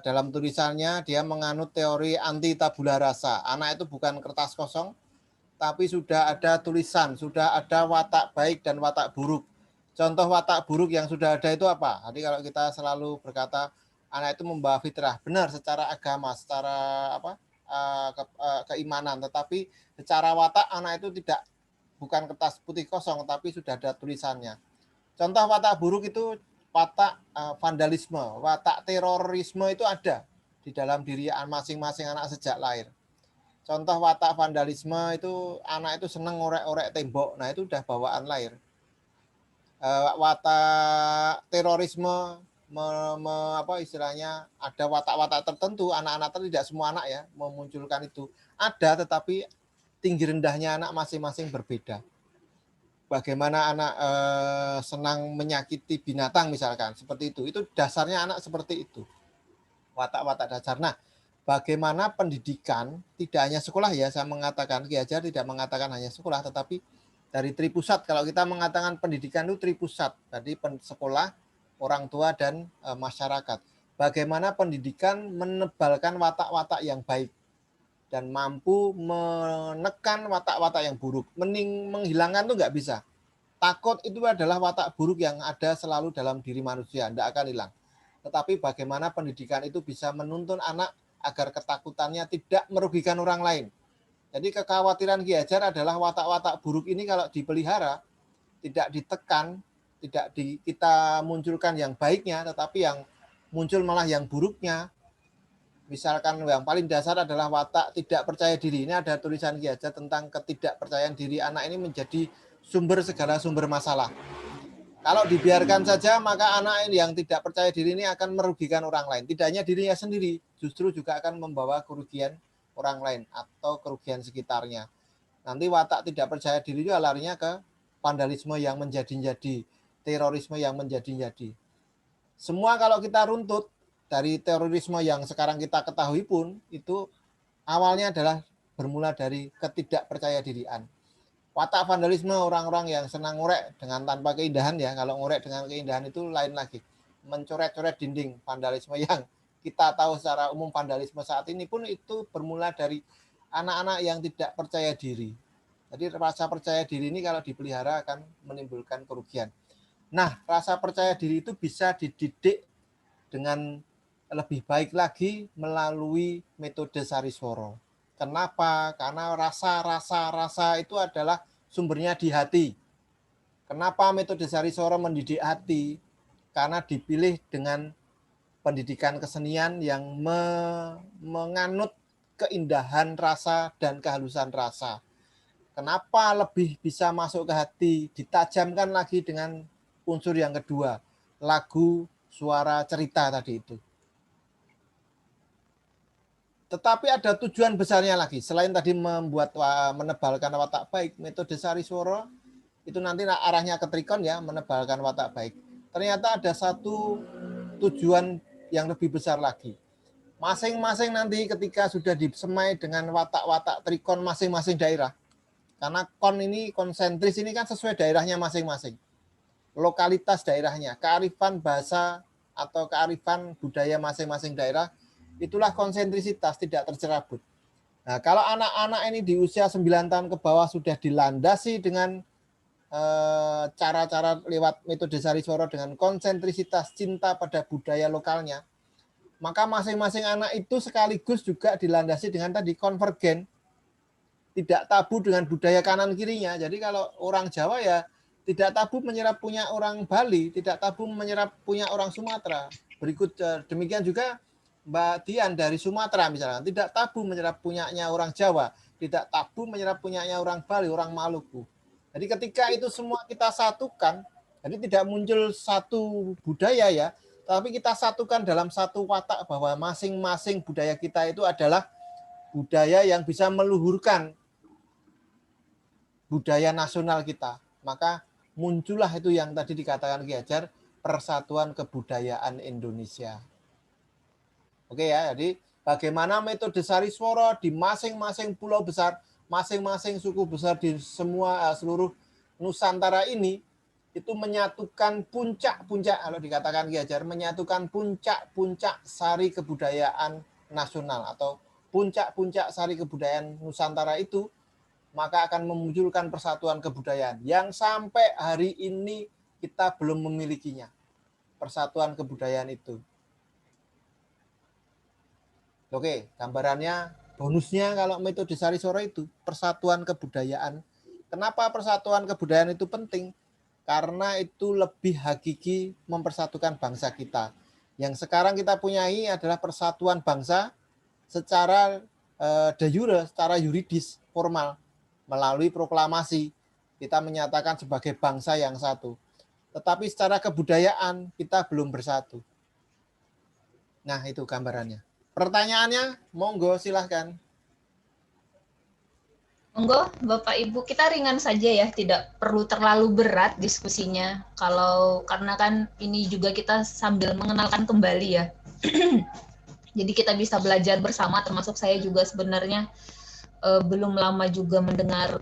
dalam tulisannya, dia menganut teori anti tabula rasa. Anak itu bukan kertas kosong, tapi sudah ada tulisan, sudah ada watak baik dan watak buruk. Contoh watak buruk yang sudah ada itu apa? Jadi kalau kita selalu berkata anak itu membawa fitrah, benar secara agama, secara keimanan, tetapi secara watak anak itu bukan kertas putih kosong, tapi sudah ada tulisannya. Contoh watak buruk itu watak vandalisme, watak terorisme itu ada di dalam diri masing-masing anak sejak lahir. Contoh watak vandalisme itu anak itu seneng ngorek-orek tembok, nah itu udah bawaan lahir. Watak terorisme, istilahnya ada watak-watak tertentu, anak-anak tidak semua anak ya memunculkan itu. Ada, tetapi tinggi rendahnya anak masing-masing berbeda. Bagaimana anak senang menyakiti binatang misalkan, seperti itu dasarnya anak seperti itu, watak-watak dasar. Nah, bagaimana pendidikan, tidak hanya sekolah ya, saya mengatakan, Ki Hajar tidak mengatakan hanya sekolah, tetapi dari tripusat, kalau kita mengatakan pendidikan itu tripusat, tadi sekolah, orang tua, dan masyarakat. Bagaimana pendidikan menebalkan watak-watak yang baik, dan mampu menekan watak-watak yang buruk. Menghilangkan itu nggak bisa. Takut itu adalah watak buruk yang ada selalu dalam diri manusia, tidak akan hilang. Tetapi bagaimana pendidikan itu bisa menuntun anak agar ketakutannya tidak merugikan orang lain. Jadi kekhawatiran Ki Hajar adalah watak-watak buruk ini kalau dipelihara, tidak ditekan, tidak kita munculkan yang baiknya, tetapi yang muncul malah yang buruknya. Misalkan yang paling dasar adalah watak tidak percaya diri. Ini ada tulisan Ki Hajar tentang ketidakpercayaan diri anak ini menjadi sumber segala sumber masalah. Kalau dibiarkan saja, maka anak yang tidak percaya diri ini akan merugikan orang lain. Tidak hanya dirinya sendiri, justru juga akan membawa kerugian orang lain atau kerugian sekitarnya. Nanti watak tidak percaya diri juga larinya ke vandalisme yang menjadi-jadi, terorisme yang menjadi-jadi. Semua kalau kita runtut, dari terorisme yang sekarang kita ketahui pun, itu awalnya adalah bermula dari ketidakpercaya dirian. Watak vandalisme orang-orang yang senang ngorek dengan tanpa keindahan ya. Kalau ngorek dengan keindahan itu lain lagi. Mencoret-coret dinding, vandalisme yang kita tahu secara umum vandalisme saat ini pun itu bermula dari anak-anak yang tidak percaya diri. Jadi rasa percaya diri ini kalau dipelihara akan menimbulkan kerugian. Nah, rasa percaya diri itu bisa dididik dengan lebih baik lagi melalui metode Sariswara. Kenapa? Karena rasa itu adalah sumbernya di hati. Kenapa metode Sariswara mendidik hati? Karena dipilih dengan pendidikan kesenian yang menganut keindahan rasa dan kehalusan rasa. Kenapa lebih bisa masuk ke hati? Ditajamkan lagi dengan unsur yang kedua, lagu, suara, cerita tadi itu. Tetapi ada tujuan besarnya lagi. Selain tadi menebalkan watak baik, metode Sariswara itu nanti arahnya ke trikon ya, menebalkan watak baik. Ternyata ada satu tujuan yang lebih besar lagi. Masing-masing nanti ketika sudah disemai dengan watak-watak trikon masing-masing daerah. Karena kon ini konsentris ini kan sesuai daerahnya masing-masing. Lokalitas daerahnya, kearifan bahasa atau kearifan budaya masing-masing daerah, itulah konsentrisitas, tidak tercerabut. Nah, kalau anak-anak ini di usia 9 tahun ke bawah sudah dilandasi dengan cara-cara lewat metode Sariswara dengan konsentrisitas cinta pada budaya lokalnya, maka masing-masing anak itu sekaligus juga dilandasi dengan tadi konvergen. tidak tabu dengan budaya kanan kirinya. Jadi kalau orang Jawa ya tidak tabu menyerap punya orang Bali, tidak tabu menyerap punya orang Sumatera. Berikut demikian juga Mbak Dian dari Sumatera misalnya, tidak tabu menyerap punyanya orang Jawa, tidak tabu menyerap punyanya orang Bali, orang Maluku. Jadi ketika itu semua kita satukan, jadi tidak muncul satu budaya ya, tapi kita satukan dalam satu watak bahwa masing-masing budaya kita itu adalah budaya yang bisa meluhurkan budaya nasional kita. Maka muncullah itu yang tadi dikatakan Ki Hajar, Persatuan Kebudayaan Indonesia. Oke ya, jadi bagaimana metode Sariswara di masing-masing pulau besar, masing-masing suku besar di semua seluruh Nusantara ini itu menyatukan puncak-puncak, kalau dikatakan Ki Hajar, menyatukan puncak-puncak sari kebudayaan nasional atau puncak-puncak sari kebudayaan Nusantara itu, maka akan memunculkan persatuan kebudayaan yang sampai hari ini kita belum memilikinya. Persatuan kebudayaan itu. Oke, gambarannya, bonusnya kalau metode Sariswara itu persatuan kebudayaan. Kenapa persatuan kebudayaan itu penting? Karena itu lebih hakiki mempersatukan bangsa kita. Yang sekarang kita punyai adalah persatuan bangsa secara de jure, secara yuridis, formal. Melalui proklamasi, kita menyatakan sebagai bangsa yang satu. Tetapi secara kebudayaan, kita belum bersatu. Nah, itu gambarannya. Pertanyaannya, monggo silahkan. Monggo, Bapak Ibu, kita ringan saja ya, tidak perlu terlalu berat diskusinya. Karena kan ini juga kita sambil mengenalkan kembali ya. Jadi kita bisa belajar bersama, termasuk saya juga sebenarnya belum lama juga mendengar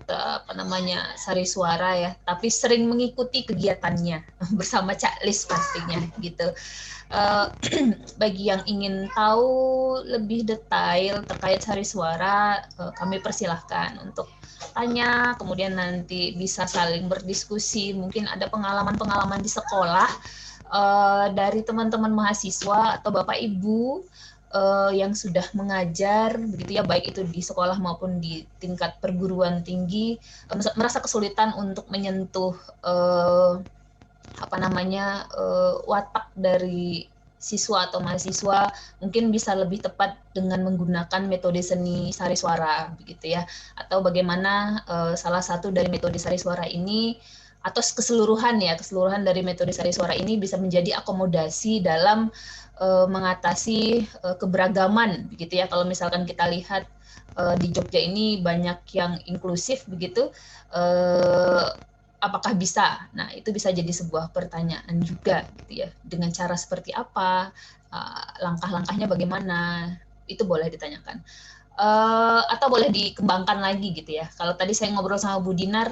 Sariswara ya, tapi sering mengikuti kegiatannya bersama Cak Lis pastinya gitu. Bagi yang ingin tahu lebih detail terkait Sariswara, kami persilahkan untuk tanya, kemudian nanti bisa saling berdiskusi. Mungkin ada pengalaman-pengalaman di sekolah dari teman-teman mahasiswa atau Bapak Ibu yang sudah mengajar begitu ya, baik itu di sekolah maupun di tingkat perguruan tinggi, merasa kesulitan untuk menyentuh watak dari siswa atau mahasiswa, mungkin bisa lebih tepat dengan menggunakan metode seni Sariswara begitu ya, atau bagaimana salah satu dari metode Sariswara ini atau keseluruhan dari metode Sariswara ini bisa menjadi akomodasi dalam mengatasi keberagaman begitu ya. Kalau misalkan kita lihat di Jogja ini banyak yang inklusif begitu, apakah bisa? Nah, itu bisa jadi sebuah pertanyaan juga gitu ya. Dengan cara seperti apa? Langkah-langkahnya bagaimana? Itu boleh ditanyakan. Atau boleh dikembangkan lagi gitu ya. Kalau tadi saya ngobrol sama Bu Dinar,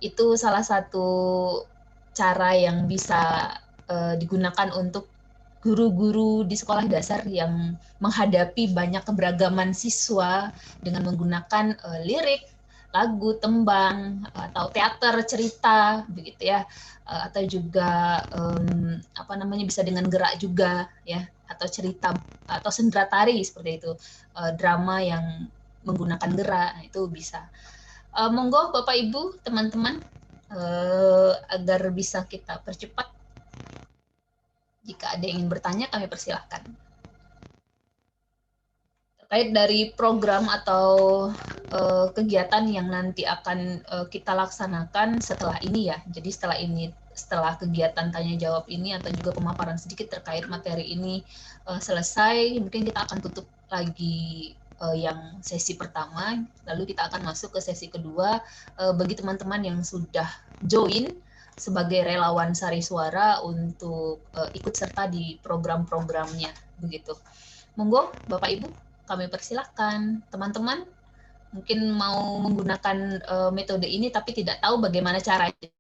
itu salah satu cara yang bisa digunakan untuk guru-guru di sekolah dasar yang menghadapi banyak keberagaman siswa dengan menggunakan lirik, lagu, tembang, atau teater, cerita, begitu ya, atau juga bisa dengan gerak juga ya, atau cerita atau sendera tari seperti itu, drama yang menggunakan gerak, itu bisa. Monggo Bapak Ibu, teman-teman, agar bisa kita percepat. Jika ada yang ingin bertanya, kami persilahkan. Terkait dari program atau kegiatan yang nanti akan kita laksanakan setelah ini ya. Jadi setelah kegiatan tanya jawab ini atau juga pemaparan sedikit terkait materi ini selesai, mungkin kita akan tutup lagi yang sesi pertama, lalu kita akan masuk ke sesi kedua. Bagi teman-teman yang sudah join sebagai relawan Sariswara untuk ikut serta di program-programnya begitu. Monggo Bapak Ibu, kami persilahkan. Teman-teman mungkin mau menggunakan metode ini tapi tidak tahu bagaimana caranya.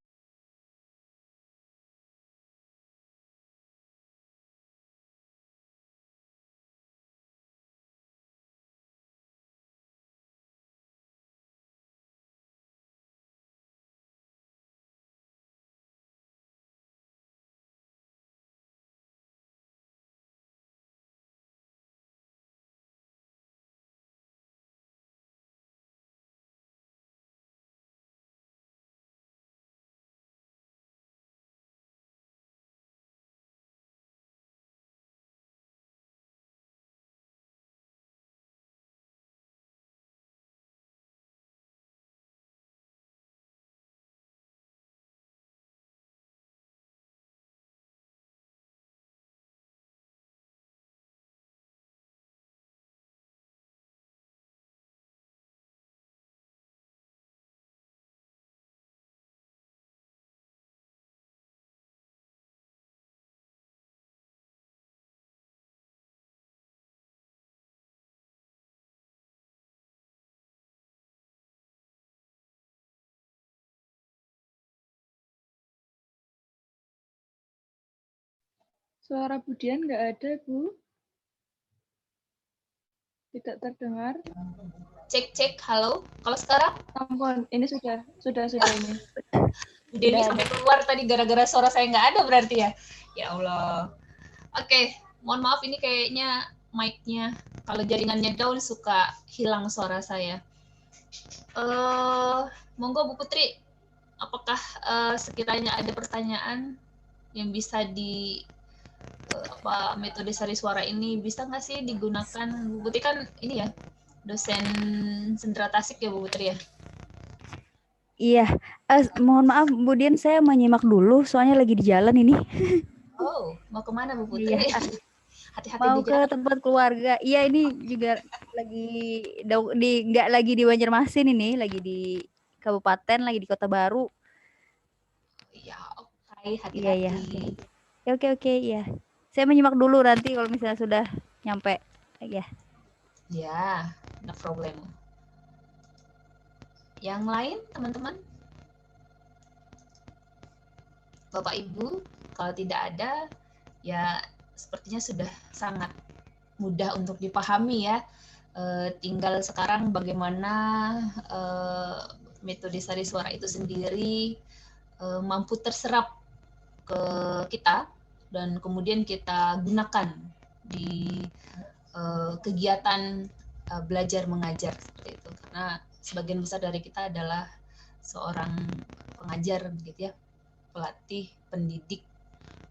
Suara Budian nggak ada, Bu. Tidak terdengar. Cek, halo. Kalau sekarang? Ampun, ini sudah ini. Denny Udah sampai ada. keluar tadi gara-gara suara saya nggak ada berarti ya? Ya Allah. Oke, mohon maaf ini kayaknya mic-nya kalau jaringannya down suka hilang suara saya. Monggo Bu Putri, apakah sekiranya ada pertanyaan yang bisa metode sari suara ini bisa nggak sih digunakan? Bu Putri kan ini ya dosen sendera tasik ya Bu Putri ya? Iya, mohon maaf Bu Dian, saya menyimak dulu soalnya lagi di jalan ini. Oh, mau kemana Bu Putri? Iya. Hati-hati Mau di ke jalan. tempat keluarga. Iya, ini juga lagi nggak lagi di Banjarmasin ini, lagi di kabupaten, lagi di Kota Baru. Ya, oke, Iya, iya. hati-hati. Oke, iya. Saya menyimak dulu nanti kalau misalnya sudah nyampe. Ya. Ya, no problem. Yang lain, teman-teman? Bapak Ibu, kalau tidak ada, ya sepertinya sudah sangat mudah untuk dipahami ya. Tinggal sekarang bagaimana metode sari suara itu sendiri mampu terserap ke kita dan kemudian kita gunakan di kegiatan belajar mengajar seperti itu. Karena sebagian besar dari kita adalah seorang pengajar gitu ya, pelatih, pendidik.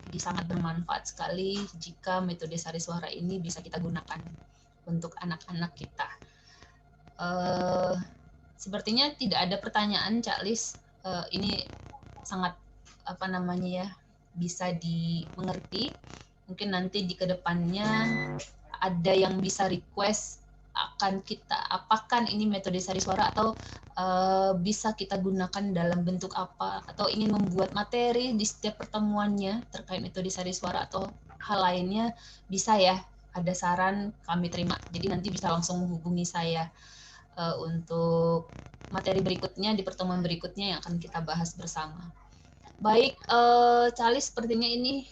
Jadi sangat bermanfaat sekali jika metode sari suara ini bisa kita gunakan untuk anak-anak kita. Sepertinya tidak ada pertanyaan, Cak Lis. Ini sangat bisa dimengerti. Mungkin nanti di kedepannya ada yang bisa request akan kita apakan ini metode sari suara atau bisa kita gunakan dalam bentuk apa, atau ingin membuat materi di setiap pertemuannya terkait metode sari suara atau hal lainnya, bisa ya, ada saran kami terima. Jadi nanti bisa langsung menghubungi saya untuk materi berikutnya di pertemuan berikutnya yang akan kita bahas bersama. Baik, Cali sepertinya ini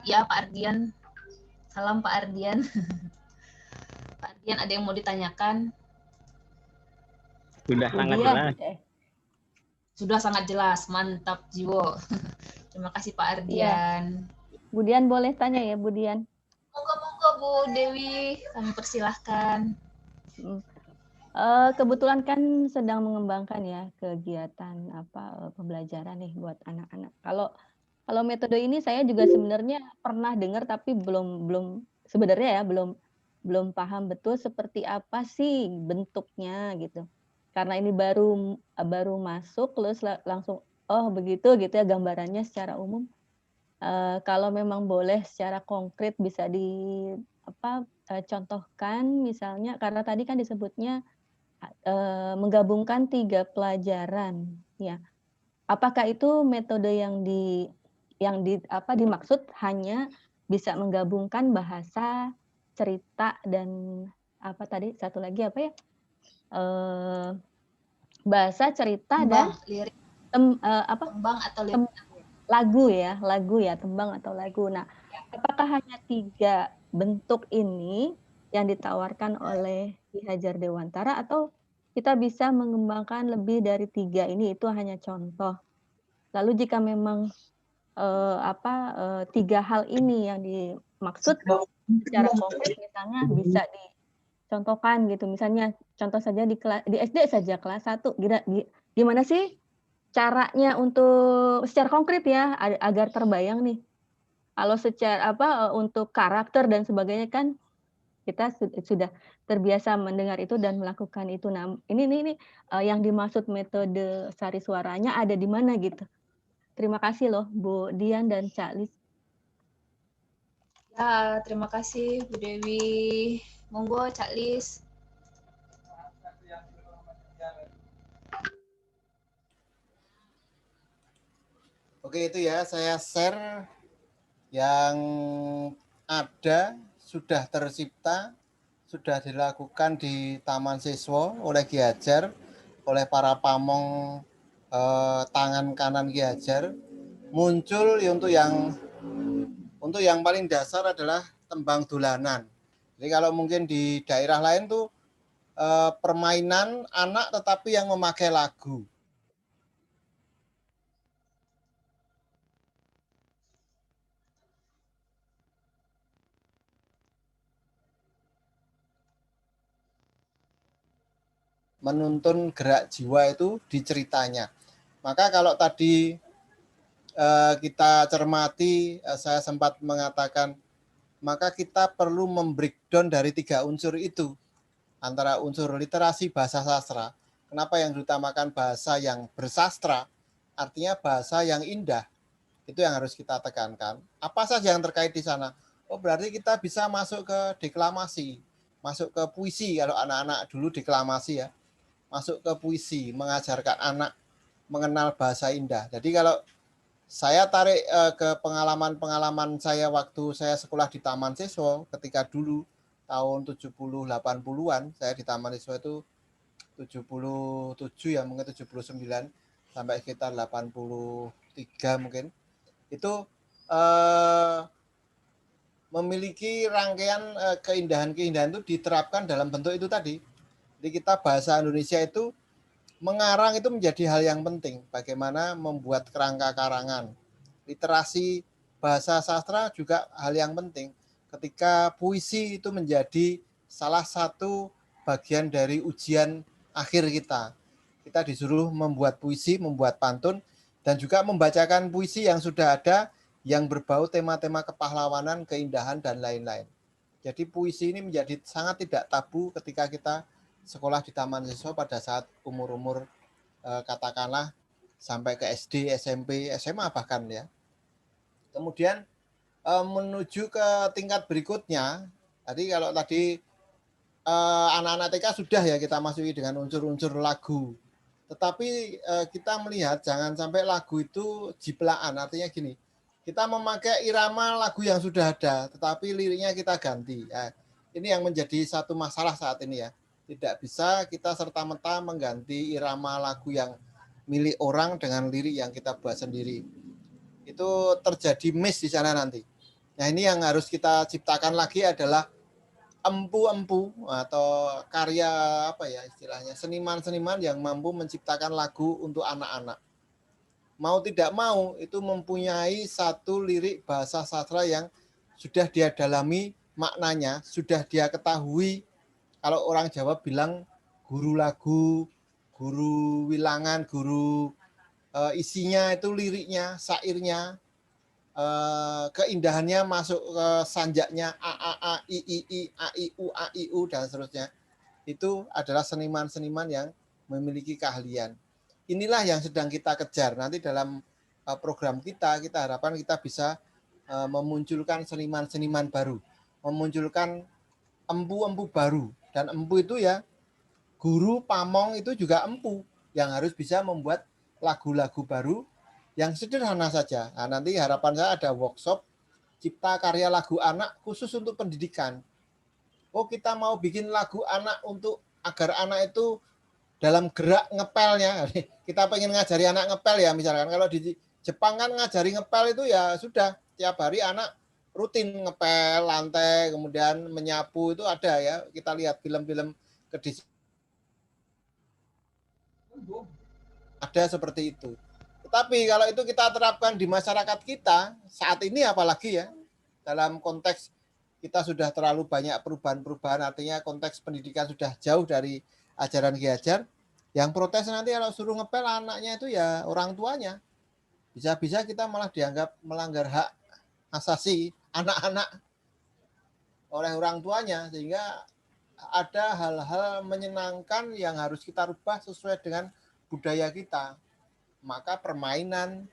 ya Pak Ardian. Salam Pak Ardian. Pak Ardian, ada yang mau ditanyakan? Sudah sangat jelas. Sudah sangat jelas, mantap Jiwo. Terima kasih Pak Ardian. Bu Dian boleh tanya ya, Bu Dian? Monggo Bu Dewi, kami persilahkan. Kebetulan kan sedang mengembangkan ya kegiatan pembelajaran nih buat anak-anak. Kalau metode ini saya juga sebenarnya pernah dengar tapi belum sebenarnya ya belum paham betul seperti apa sih bentuknya gitu. Karena ini baru masuk terus langsung begitu gitu ya gambarannya secara umum. Kalau memang boleh secara konkret bisa contohkan misalnya, karena tadi kan disebutnya menggabungkan 3 pelajaran ya. Apakah itu metode yang dimaksud hanya bisa menggabungkan bahasa, cerita, dan satu lagi bahasa, cerita, tembang, dan lirik. tembang atau lirik. Lagu ya, tembang atau lagu. Nah, apakah hanya 3 bentuk ini yang ditawarkan oleh Ki Hajar Dewantara atau kita bisa mengembangkan lebih dari 3 ini, itu hanya contoh. Lalu jika memang 3 hal ini yang dimaksud secara konkret misalnya bisa dicontohkan gitu. Misalnya contoh saja di SD saja kelas 1 gimana sih caranya untuk secara konkret ya agar terbayang nih. Kalau secara untuk karakter dan sebagainya kan kita sudah terbiasa mendengar itu dan melakukan itu. Nah, ini yang dimaksud metode sari suaranya ada di mana gitu. Terima kasih loh Bu Dian dan Cak Lis. Ya, terima kasih Bu Dewi. Monggo Cak Lis. Oke, itu ya saya share yang ada, sudah tercipta, sudah dilakukan di Taman Siswa oleh Ki Hajar, oleh para pamong tangan kanan Ki Hajar. Muncul untuk yang Untuk yang paling dasar adalah tembang dolanan. Jadi kalau mungkin di daerah lain tuh permainan anak tetapi yang memakai lagu. Menuntun gerak jiwa itu di ceritanya. Maka kalau tadi kita cermati, saya sempat mengatakan, maka kita perlu membreakdown dari 3 unsur itu. Antara unsur literasi bahasa sastra. Kenapa yang diutamakan bahasa yang bersastra? Artinya bahasa yang indah. Itu yang harus kita tekankan. Apa saja yang terkait di sana? Oh, berarti kita bisa masuk ke deklamasi, masuk ke puisi. Kalau anak-anak dulu deklamasi ya, masuk ke puisi, mengajarkan anak mengenal bahasa indah. Jadi kalau saya tarik ke pengalaman-pengalaman saya waktu saya sekolah di Taman Siswa, ketika dulu tahun 70-80-an, saya di Taman Siswa itu 77 ya, mungkin 79 sampai sekitar 83 mungkin. Itu memiliki rangkaian keindahan-keindahan itu diterapkan dalam bentuk itu tadi. Jadi kita bahasa Indonesia itu mengarang itu menjadi hal yang penting. Bagaimana membuat kerangka karangan. Literasi bahasa sastra juga hal yang penting. Ketika puisi itu menjadi salah satu bagian dari ujian akhir kita. Kita disuruh membuat puisi, membuat pantun, dan juga membacakan puisi yang sudah ada yang berbau tema-tema kepahlawanan, keindahan, dan lain-lain. Jadi puisi ini menjadi sangat tidak tabu ketika kita sekolah di Taman Siswa pada saat umur-umur katakanlah sampai ke SD, SMP, SMA bahkan ya. Kemudian menuju ke tingkat berikutnya, tadi kalau tadi anak-anak TK sudah ya kita masuki dengan unsur-unsur lagu. Tetapi kita melihat jangan sampai lagu itu jiplaan, artinya gini, kita memakai irama lagu yang sudah ada, tetapi liriknya kita ganti. Ini yang menjadi satu masalah saat ini ya. Tidak bisa kita serta-merta mengganti irama lagu yang milik orang dengan lirik yang kita buat sendiri. Itu terjadi miss di sana nanti. Nah ini yang harus kita ciptakan lagi adalah empu-empu atau karya apa ya istilahnya, seniman-seniman yang mampu menciptakan lagu untuk anak-anak. Mau tidak mau itu mempunyai satu lirik bahasa sastra yang sudah dia dalami maknanya, sudah dia ketahui. Kalau orang Jawa bilang guru lagu, guru wilangan, guru isinya itu liriknya, syairnya, keindahannya masuk ke sanjaknya a a a i u dan seterusnya. Itu adalah seniman-seniman yang memiliki keahlian. Inilah yang sedang kita kejar. Nanti dalam program kita harapkan kita bisa memunculkan seniman-seniman baru, memunculkan empu-empu baru. Dan empu itu ya, guru pamong itu juga empu yang harus bisa membuat lagu-lagu baru yang sederhana saja. Nah, nanti harapan saya ada workshop cipta karya lagu anak khusus untuk pendidikan. Oh, kita mau bikin lagu anak untuk agar anak itu dalam gerak ngepelnya. Kita pengen ngajari anak ngepel ya misalkan. Kalau di Jepang kan ngajari ngepel itu ya sudah tiap hari anak rutin ngepel lantai, kemudian menyapu itu ada ya. Kita lihat film-film kedisiplinan ada seperti itu. Tetapi kalau itu kita terapkan di masyarakat kita saat ini apalagi ya, dalam konteks kita sudah terlalu banyak perubahan-perubahan, artinya konteks pendidikan sudah jauh dari ajaran Ki Hajar. Yang protes nanti kalau suruh ngepel anaknya itu ya orang tuanya. Bisa-bisa kita malah dianggap melanggar hak asasi anak-anak oleh orang tuanya, sehingga ada hal-hal menyenangkan yang harus kita rubah sesuai dengan budaya kita. Maka permainan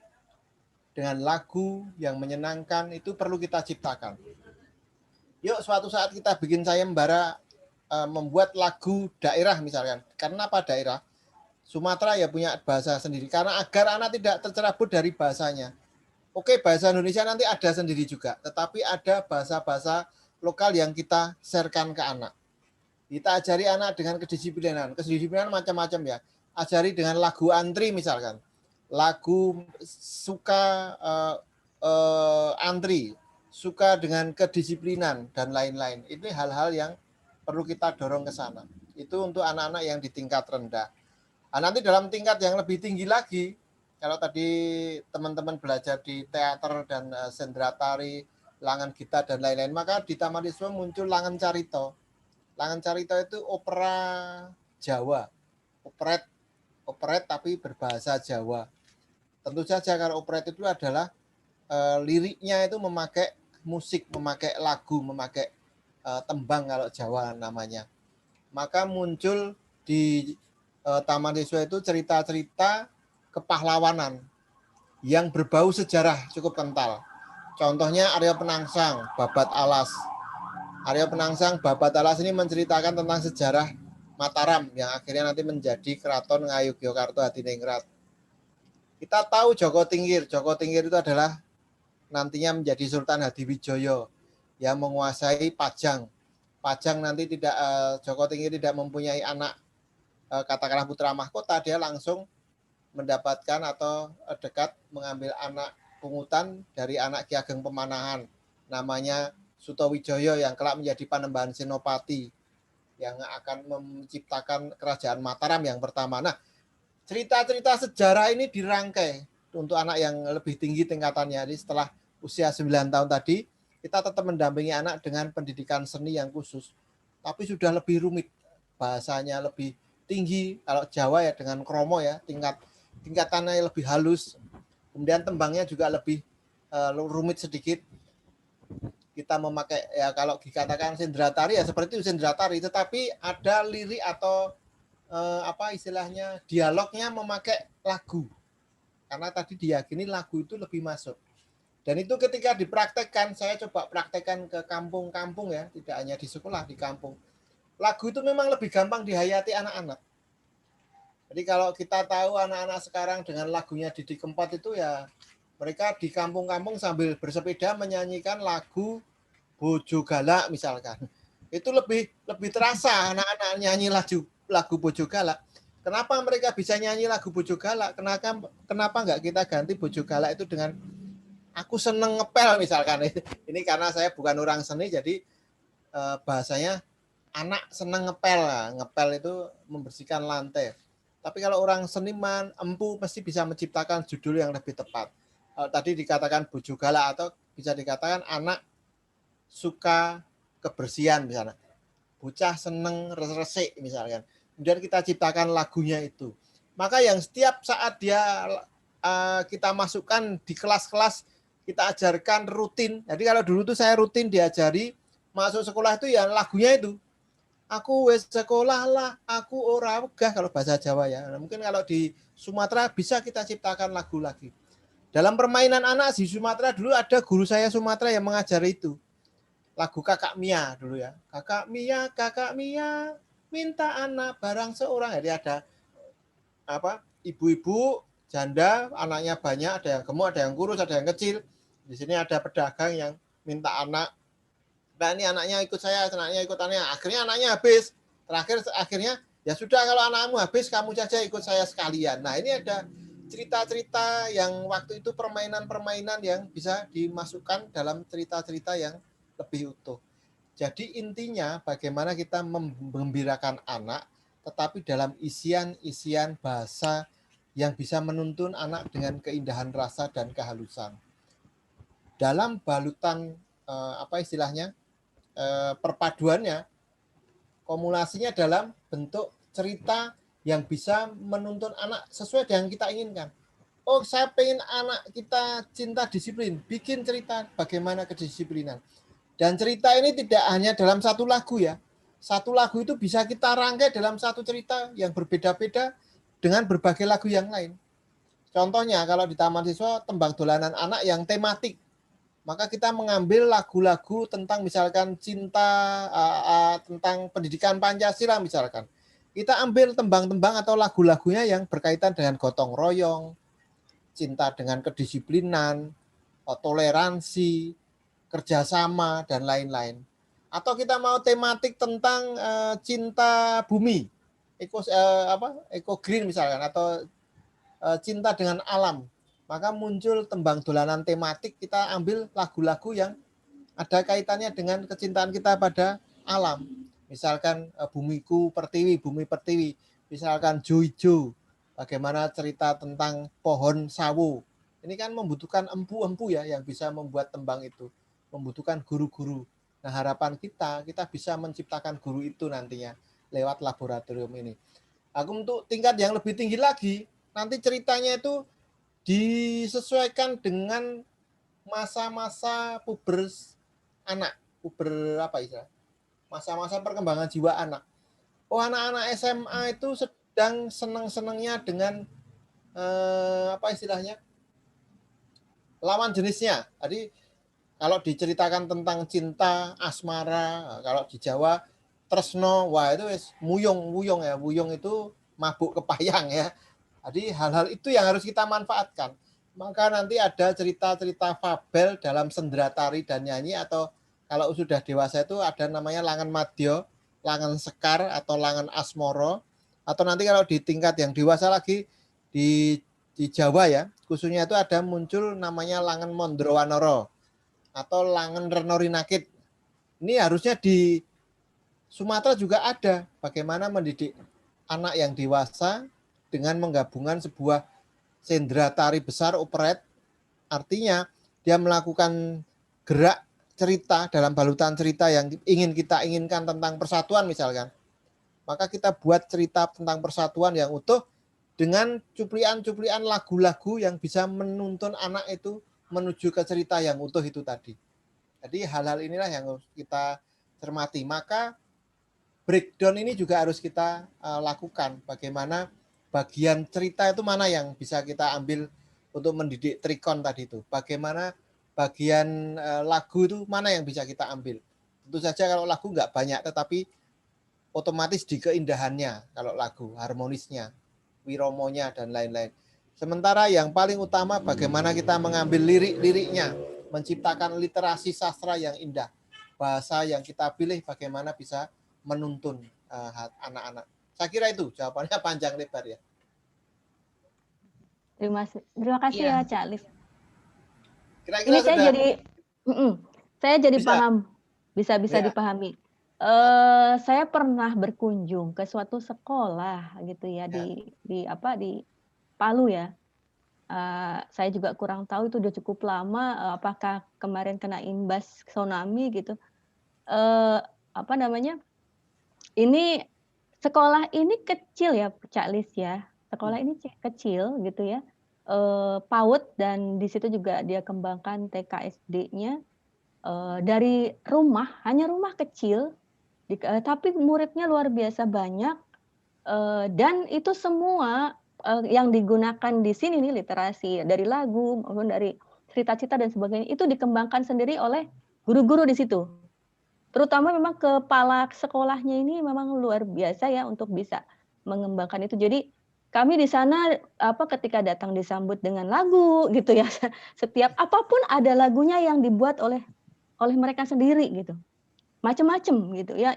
dengan lagu yang menyenangkan itu perlu kita ciptakan. Yuk suatu saat kita bikin sayembara membuat lagu daerah misalkan. Karena apa daerah? Sumatera ya punya bahasa sendiri. Karena agar anak tidak tercerabut dari bahasanya. Oke, bahasa Indonesia nanti ada sendiri juga. Tetapi ada bahasa-bahasa lokal yang kita sharekan ke anak. Kita ajari anak dengan kedisiplinan. Kedisiplinan macam-macam ya. Ajari dengan lagu antri misalkan. Lagu suka antri. suka dengan kedisiplinan dan lain-lain. Ini hal-hal yang perlu kita dorong ke sana. Itu untuk anak-anak yang di tingkat rendah. Nah, nanti dalam tingkat yang lebih tinggi lagi, kalau tadi teman-teman belajar di teater dan sendera tari, langan gitar dan lain-lain, maka di Taman Siswa muncul Langan Carita. Langan Carita itu opera Jawa, operet tapi berbahasa Jawa. Tentu saja kalau operet itu adalah liriknya itu memakai musik, memakai lagu, memakai tembang kalau Jawa namanya. Maka muncul di Taman Siswa itu cerita-cerita kepahlawanan yang berbau sejarah cukup kental. Contohnya Arya Penangsang, Babat Alas. Arya Penangsang, Babat Alas ini menceritakan tentang sejarah Mataram yang akhirnya nanti menjadi Keraton Ngayogyakarta Hadiningrat. Kita tahu Joko Tingkir. Joko Tingkir itu adalah nantinya menjadi Sultan Hadiwijoyo yang menguasai Pajang. Pajang nanti tidak Joko Tingkir tidak mempunyai anak katakanlah putra mahkota, dia langsung mendapatkan atau dekat mengambil anak pungutan dari anak Ki Ageng Pemanahan namanya Sutowijoyo yang kelak menjadi Panembahan Senopati yang akan menciptakan kerajaan Mataram yang pertama. Nah, cerita-cerita sejarah ini dirangkai untuk anak yang lebih tinggi tingkatannya. Jadi setelah usia 9 tahun tadi, kita tetap mendampingi anak dengan pendidikan seni yang khusus. Tapi sudah lebih rumit, bahasanya lebih tinggi. Kalau Jawa ya dengan kromo ya, tingkatannya lebih halus. Kemudian tembangnya juga lebih rumit sedikit. Kita memakai ya kalau dikatakan sendera tari ya seperti itu sendera tari, tetapi ada lirik atau apa istilahnya dialognya memakai lagu. Karena tadi diyakini lagu itu lebih masuk. Dan itu ketika dipraktekkan, saya coba praktekkan ke kampung-kampung ya, tidak hanya di sekolah, di kampung. Lagu itu memang lebih gampang dihayati anak-anak. Jadi kalau kita tahu anak-anak sekarang dengan lagunya Didi Kempot itu ya mereka di kampung-kampung sambil bersepeda menyanyikan lagu Bojo Galak misalkan. Itu lebih terasa anak-anak nyanyi lagu Bojo Galak. Kenapa mereka bisa nyanyi lagu Bojo Galak? Kenapa enggak kita ganti Bojo Galak itu dengan Aku Seneng Ngepel misalkan. Ini karena saya bukan orang seni jadi bahasanya anak seneng ngepel. Ngepel itu membersihkan lantai. Tapi kalau orang seniman, empu pasti bisa menciptakan judul yang lebih tepat. Tadi dikatakan Bojo Galak atau bisa dikatakan anak suka kebersihan misalnya. Bocah seneng resik misalkan. Kemudian kita ciptakan lagunya itu. Maka yang setiap saat dia kita masukkan di kelas-kelas, kita ajarkan rutin. Jadi kalau dulu tuh saya rutin diajari masuk sekolah itu ya lagunya itu. Aku wes sekolah lah, aku ora wegah kalau bahasa Jawa ya. Nah, mungkin kalau di Sumatera bisa kita ciptakan lagu lagi. Dalam permainan anak di Sumatera dulu ada guru saya Sumatera yang mengajari itu. Lagu Kakak Mia dulu ya. Kakak Mia, minta anak barang seorang. Jadi ada apa? Ibu-ibu janda, anaknya banyak, ada yang gemuk, ada yang kurus, ada yang kecil. Di sini ada pedagang yang minta anak. Nah ini anaknya ikut saya, anaknya ikut anaknya. Akhirnya anaknya habis. Akhirnya ya sudah kalau anakmu habis, kamu saja ikut saya sekalian. Nah ini ada cerita-cerita yang waktu itu permainan-permainan yang bisa dimasukkan dalam cerita-cerita yang lebih utuh. Jadi intinya bagaimana kita menggembirakan anak, tetapi dalam isian-isian bahasa yang bisa menuntun anak dengan keindahan rasa dan kehalusan. Dalam balutan apa istilahnya perpaduannya, kumulasinya dalam bentuk cerita yang bisa menuntun anak sesuai dengan kita inginkan. Oh, saya pengen anak kita cinta disiplin, bikin cerita bagaimana kedisiplinan. Dan cerita ini tidak hanya dalam satu lagu ya. Satu lagu itu bisa kita rangkai dalam satu cerita yang berbeda-beda dengan berbagai lagu yang lain. Contohnya kalau di Taman Siswa tembang dolanan anak yang tematik, maka kita mengambil lagu-lagu tentang misalkan cinta, tentang pendidikan Pancasila misalkan. Kita ambil tembang-tembang atau lagu-lagunya yang berkaitan dengan gotong royong, cinta dengan kedisiplinan, toleransi, kerjasama, dan lain-lain. Atau kita mau tematik tentang cinta bumi, eco green misalkan, atau cinta dengan alam. Maka muncul tembang dolanan tematik, kita ambil lagu-lagu yang ada kaitannya dengan kecintaan kita pada alam. Misalkan bumiku pertiwi, bumi pertiwi. Misalkan jo-ijo, bagaimana cerita tentang pohon sawo. Ini kan membutuhkan empu-empu ya yang bisa membuat tembang itu. Membutuhkan guru-guru. Nah, harapan kita bisa menciptakan guru itu nantinya lewat laboratorium ini. Aku untuk tingkat yang lebih tinggi lagi, nanti ceritanya itu disesuaikan dengan masa-masa puber anak, puber apa istilah? Masa-masa perkembangan jiwa anak. Oh, anak-anak SMA itu sedang senang-senangnya dengan apa istilahnya? Lawan jenisnya. Jadi kalau diceritakan tentang cinta, asmara, kalau di Jawa tresno, wah itu wuyung ya. Wuyung itu mabuk kepayang ya. Jadi hal-hal itu yang harus kita manfaatkan. Maka nanti ada cerita-cerita fabel dalam sendera tari dan nyanyi, atau kalau sudah dewasa itu ada namanya langan madya, langan sekar, atau langan asmoro. Atau nanti kalau di tingkat yang dewasa lagi di Jawa ya, khususnya itu ada muncul namanya langan mondrowanoro atau langan renorinakit. Ini harusnya di Sumatera juga ada, bagaimana mendidik anak yang dewasa dengan menggabungkan sebuah sendera tari besar operet. Artinya dia melakukan gerak cerita dalam balutan cerita yang ingin kita inginkan tentang persatuan misalkan. Maka kita buat cerita tentang persatuan yang utuh dengan cuplian-cuplian lagu-lagu yang bisa menuntun anak itu menuju ke cerita yang utuh itu tadi. Jadi hal-hal inilah yang harus kita cermati. Maka breakdown ini juga harus kita lakukan. Bagaimana bagian cerita itu mana yang bisa kita ambil untuk mendidik trikon tadi itu. Bagaimana bagian lagu itu mana yang bisa kita ambil. Tentu saja kalau lagu nggak banyak, tetapi otomatis di keindahannya kalau lagu, harmonisnya, wiromonya, dan lain-lain. Sementara yang paling utama bagaimana kita mengambil lirik-liriknya, menciptakan literasi sastra yang indah. Bahasa yang kita pilih bagaimana bisa menuntun anak-anak. Saya kira itu jawabannya panjang lebar ya. Terima kasih ya Cak Alif. Kira-kira ini saya jadi bisa paham, bisa ya. Dipahami. Saya pernah berkunjung ke suatu sekolah gitu ya, di Palu ya. Saya juga kurang tahu itu udah cukup lama, apakah kemarin kena imbas tsunami gitu. Apa namanya? Ini sekolah ini kecil ya, Cak Lis ya. Sekolah ini kecil gitu ya. PAUD, dan di situ juga dia kembangkan TK SD-nya. Dari rumah, hanya rumah kecil, tapi muridnya luar biasa banyak, dan itu semua yang digunakan di sini nih literasi dari lagu maupun dari cerita-cerita dan sebagainya itu dikembangkan sendiri oleh guru-guru di situ. Terutama memang kepala sekolahnya ini memang luar biasa ya untuk bisa mengembangkan itu. Jadi kami di sana ketika datang disambut dengan lagu gitu ya. Setiap apapun ada lagunya yang dibuat oleh mereka sendiri gitu. Macam-macam gitu ya.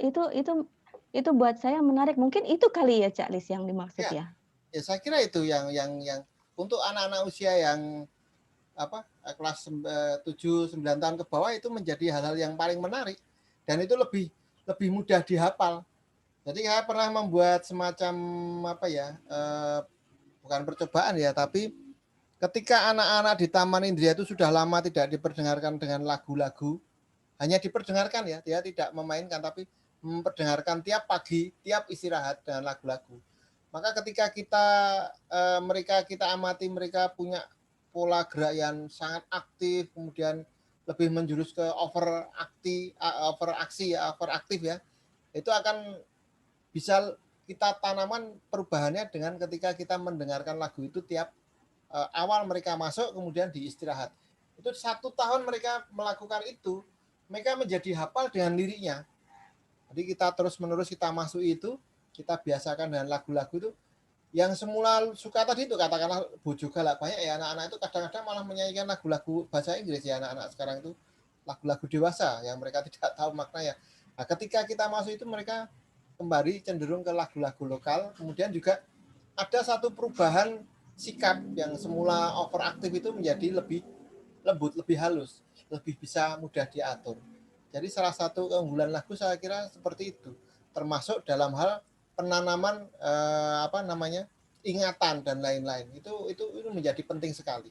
Itu buat saya menarik. Mungkin itu kali ya Cak Lis yang dimaksud ya. Ya saya kira itu yang untuk anak-anak usia yang kelas 7-9 tahun ke bawah itu menjadi hal-hal yang paling menarik dan itu lebih mudah dihafal. Jadi saya pernah membuat semacam bukan percobaan ya, tapi ketika anak-anak di Taman Indria itu sudah lama tidak diperdengarkan dengan lagu-lagu, hanya diperdengarkan ya, dia tidak memainkan tapi memperdengarkan tiap pagi, tiap istirahat dengan lagu-lagu. Maka ketika kita amati mereka punya pola gerak yang sangat aktif, kemudian lebih menjurus ke overaktif ya, itu akan bisa kita tanaman perubahannya dengan ketika kita mendengarkan lagu itu tiap awal mereka masuk kemudian diistirahat. Itu 1 tahun mereka melakukan itu, mereka menjadi hafal dengan liriknya. Jadi kita terus-menerus kita masuk itu, kita biasakan dengan lagu-lagu itu. Yang semula suka tadi itu katakanlah bojo galak banyak ya, anak-anak itu kadang-kadang malah menyanyikan lagu-lagu bahasa Inggris ya, anak-anak sekarang itu lagu-lagu dewasa yang mereka tidak tahu maknanya. Nah, ketika kita masuk itu mereka kembali cenderung ke lagu-lagu lokal. Kemudian juga ada satu perubahan sikap yang semula overaktif itu menjadi lebih lembut, lebih halus. lebih bisa mudah diatur. Jadi salah satu keunggulan lagu saya kira seperti itu, termasuk dalam hal penanaman ingatan dan lain-lain. Itu menjadi penting sekali.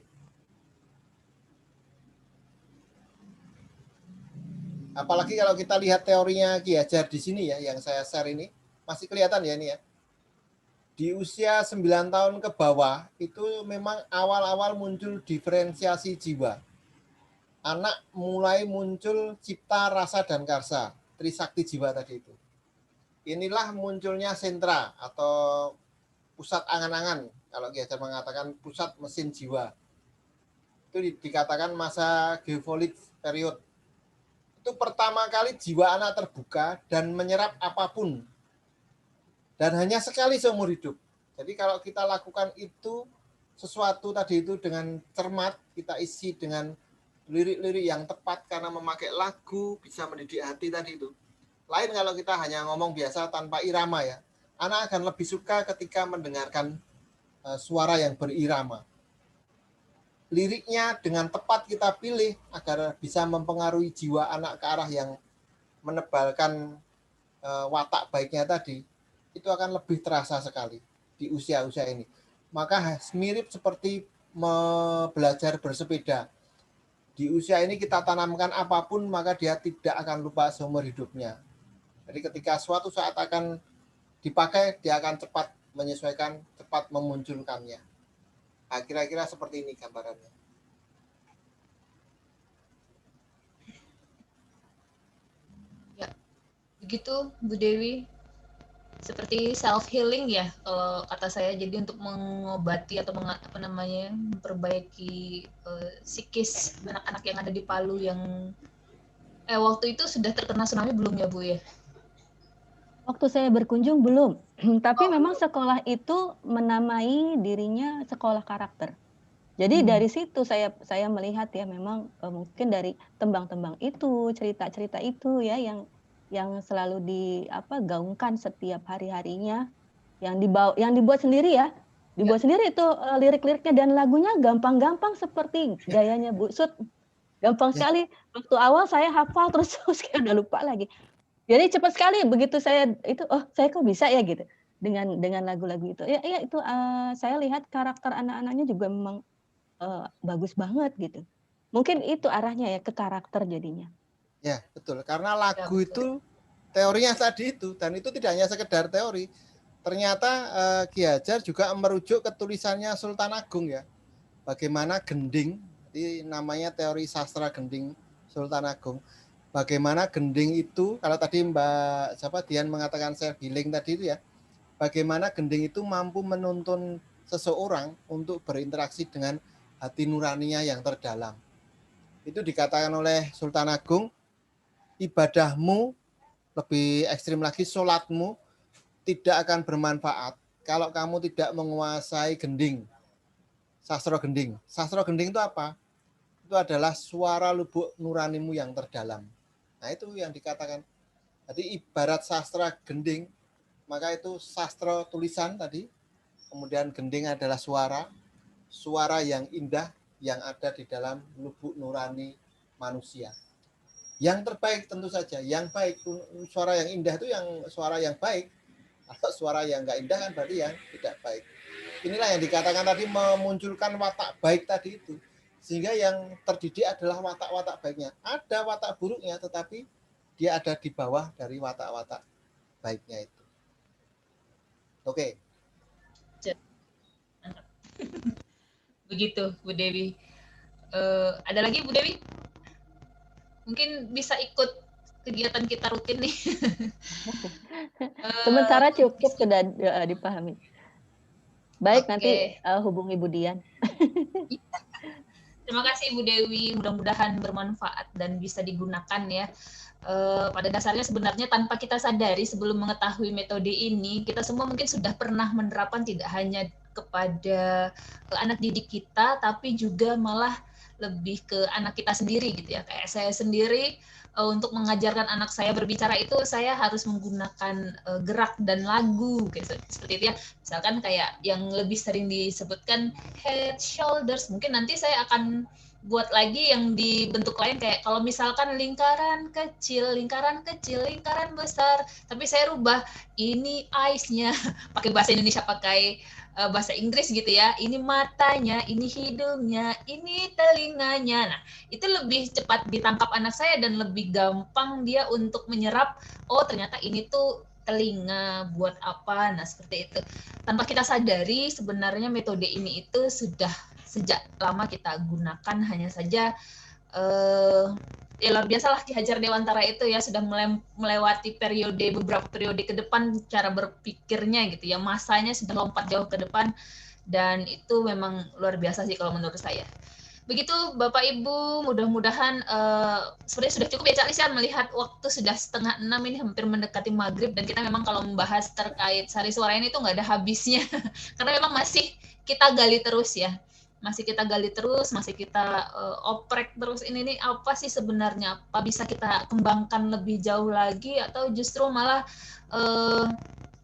Apalagi kalau kita lihat teorinya Ki Hajar di sini ya, yang saya share ini, masih kelihatan ya ini ya. Di usia 9 tahun ke bawah itu memang awal-awal muncul diferensiasi jiwa. Anak mulai muncul cipta, rasa, dan karsa, trisakti jiwa tadi itu. Inilah munculnya sentra atau pusat angan-angan, kalau Ki Hajar mengatakan pusat mesin jiwa. Itu dikatakan masa geofolik period. Itu pertama kali jiwa anak terbuka dan menyerap apapun. Dan hanya sekali seumur hidup. Jadi kalau kita lakukan itu, sesuatu tadi itu dengan cermat, kita isi dengan lirik-lirik yang tepat karena memakai lagu, bisa mendidik hati tadi itu. Lain kalau kita hanya ngomong biasa tanpa irama ya. Anak akan lebih suka ketika mendengarkan suara yang berirama. Liriknya dengan tepat kita pilih agar bisa mempengaruhi jiwa anak ke arah yang menebalkan watak baiknya tadi, itu akan lebih terasa sekali di usia-usia ini. Maka mirip seperti belajar bersepeda. Di usia ini kita tanamkan apapun, maka dia tidak akan lupa seumur hidupnya. Jadi ketika suatu saat akan dipakai, dia akan cepat menyesuaikan, cepat memunculkannya. Nah, kira-kira seperti ini gambarannya. Ya, begitu Bu Dewi. Seperti self healing ya kalau kata saya, jadi untuk mengobati atau memperbaiki psikis anak-anak yang ada di Palu yang waktu itu sudah terkena tsunami belum ya Bu ya? Waktu saya berkunjung belum, tapi memang sekolah itu menamai dirinya sekolah karakter. Jadi dari situ saya melihat ya memang mungkin dari tembang-tembang itu, cerita-cerita itu ya yang selalu digaungkan setiap hari-harinya, yang dibuat sendiri ya, sendiri itu lirik-liriknya, dan lagunya gampang-gampang seperti gayanya Bu Sud, gampang sekali. Waktu awal saya hafal terus kayak udah lupa lagi. Jadi cepat sekali begitu saya itu, saya kok bisa ya gitu dengan lagu-lagu itu. Ya itu saya lihat karakter anak-anaknya juga memang bagus banget gitu. Mungkin itu arahnya ya, ke karakter jadinya. Ya, betul. Karena lagu itu teorinya tadi itu, dan itu tidak hanya sekedar teori. Ternyata Ki Hajar juga merujuk ke tulisannya Sultan Agung ya. Bagaimana gending, jadi namanya teori sastra gending Sultan Agung. Bagaimana gending itu, kalau tadi Mbak Dian mengatakan self healing tadi itu ya, bagaimana gending itu mampu menuntun seseorang untuk berinteraksi dengan hati nuraninya yang terdalam. Itu dikatakan oleh Sultan Agung, ibadahmu, lebih ekstrim lagi sholatmu tidak akan bermanfaat kalau kamu tidak menguasai gending, sastra gending. Sastra gending itu apa? Itu adalah suara lubuk nuranimu yang terdalam. Nah itu yang dikatakan. Jadi ibarat sastra gending, maka itu sastra tulisan tadi, kemudian gending adalah suara yang indah yang ada di dalam lubuk nurani manusia. Yang terbaik tentu saja, yang baik, suara yang indah itu yang suara yang baik. Atau suara yang enggak indah kan berarti yang tidak baik. Inilah yang dikatakan tadi memunculkan watak baik tadi itu. Sehingga yang terdidik adalah watak-watak baiknya. Ada watak buruknya, tetapi dia ada di bawah dari watak-watak baiknya itu. Oke. Begitu Bu Dewi. Ada lagi Bu Dewi? Mungkin bisa ikut kegiatan kita rutin nih. Sementara cukup sudah dipahami. Baik, nanti hubungi Bu Dian. Terima kasih Bu Dewi, mudah-mudahan bermanfaat dan bisa digunakan ya. Pada dasarnya sebenarnya tanpa kita sadari sebelum mengetahui metode ini, kita semua mungkin sudah pernah menerapkan tidak hanya kepada anak didik kita, tapi juga malah lebih ke anak kita sendiri gitu ya. Kayak saya sendiri untuk mengajarkan anak saya berbicara itu saya harus menggunakan gerak dan lagu gitu. Seperti itu ya. Misalkan kayak yang lebih sering disebutkan head, shoulders. Mungkin nanti saya akan buat lagi yang dibentuk lain kayak kalau misalkan lingkaran kecil, lingkaran besar. Tapi saya rubah ini eyes-nya pakai bahasa Indonesia, pakai bahasa Inggris gitu ya. Ini matanya, ini hidungnya, ini telinganya. Nah, itu lebih cepat ditangkap anak saya dan lebih gampang dia untuk menyerap, oh ternyata ini tuh telinga buat apa. Nah, seperti itu. Tanpa kita sadari sebenarnya metode ini itu sudah sejak lama kita gunakan, hanya saja ya luar biasa lah Ki Hajar Dewantara itu ya sudah melewati beberapa periode ke depan cara berpikirnya gitu ya, masanya sudah lompat jauh ke depan dan itu memang luar biasa sih kalau menurut saya. Begitu Bapak Ibu, mudah-mudahan sebenarnya sudah cukup ya Cak Lisa, melihat waktu sudah 5:30 ini hampir mendekati maghrib dan kita memang kalau membahas terkait Sari Suara ini tuh nggak ada habisnya karena memang masih kita gali terus ya. Masih kita gali terus, masih kita oprek terus ini nih apa sih sebenarnya, apa bisa kita kembangkan lebih jauh lagi atau justru malah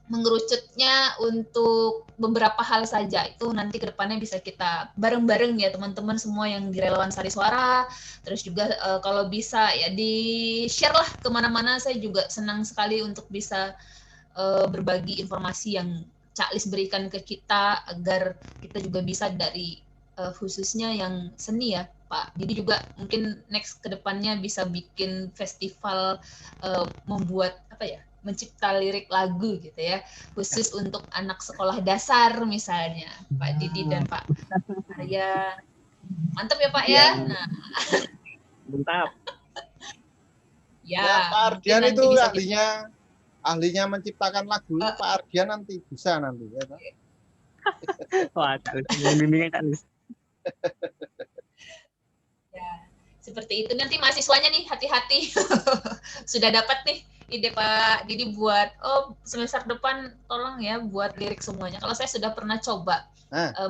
mengerucutnya untuk beberapa hal saja. Itu nanti ke depannya bisa kita bareng-bareng ya teman-teman semua yang di Relawan Sari Suara. Terus juga kalau bisa ya di-share lah kemana-mana, saya juga senang sekali untuk bisa berbagi informasi yang Cak Lis berikan ke kita agar kita juga bisa dari khususnya yang seni ya Pak. Jadi juga mungkin next kedepannya bisa bikin festival membuat apa ya, mencipta lirik lagu gitu ya, khusus untuk anak sekolah dasar misalnya, Pak Didi dan Pak Arya. Mantap ya Pak ya. Nah, mantap. Ya, Pak Ardian itu ahlinya menciptakan lagu. Pak Ardian nanti bisa nanti ya. Wah, bimbingan Kak Lis. Ya, seperti itu. Nanti mahasiswanya nih hati-hati. Sudah dapat nih ide Pak Didi buat semester depan tolong ya buat lirik semuanya. Kalau saya sudah pernah coba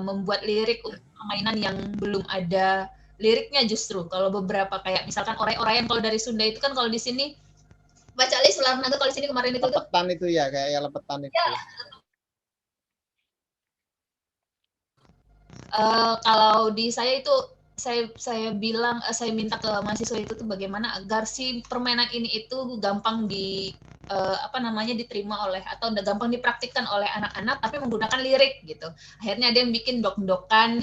membuat lirik untuk permainan yang belum ada liriknya justru. Kalau beberapa kayak misalkan orai-oraian kalau dari Sunda itu kan, kalau di sini baca Lis ulang naga, kalau di sini kemarin itu lepetan itu ya, kayak lepetan itu. Ya. Kalau di saya itu saya bilang, saya minta ke mahasiswa itu tuh bagaimana agar si permainan ini itu gampang diterima oleh atau gampang dipraktikkan oleh anak-anak tapi menggunakan lirik gitu. Akhirnya ada yang bikin dok-dokan,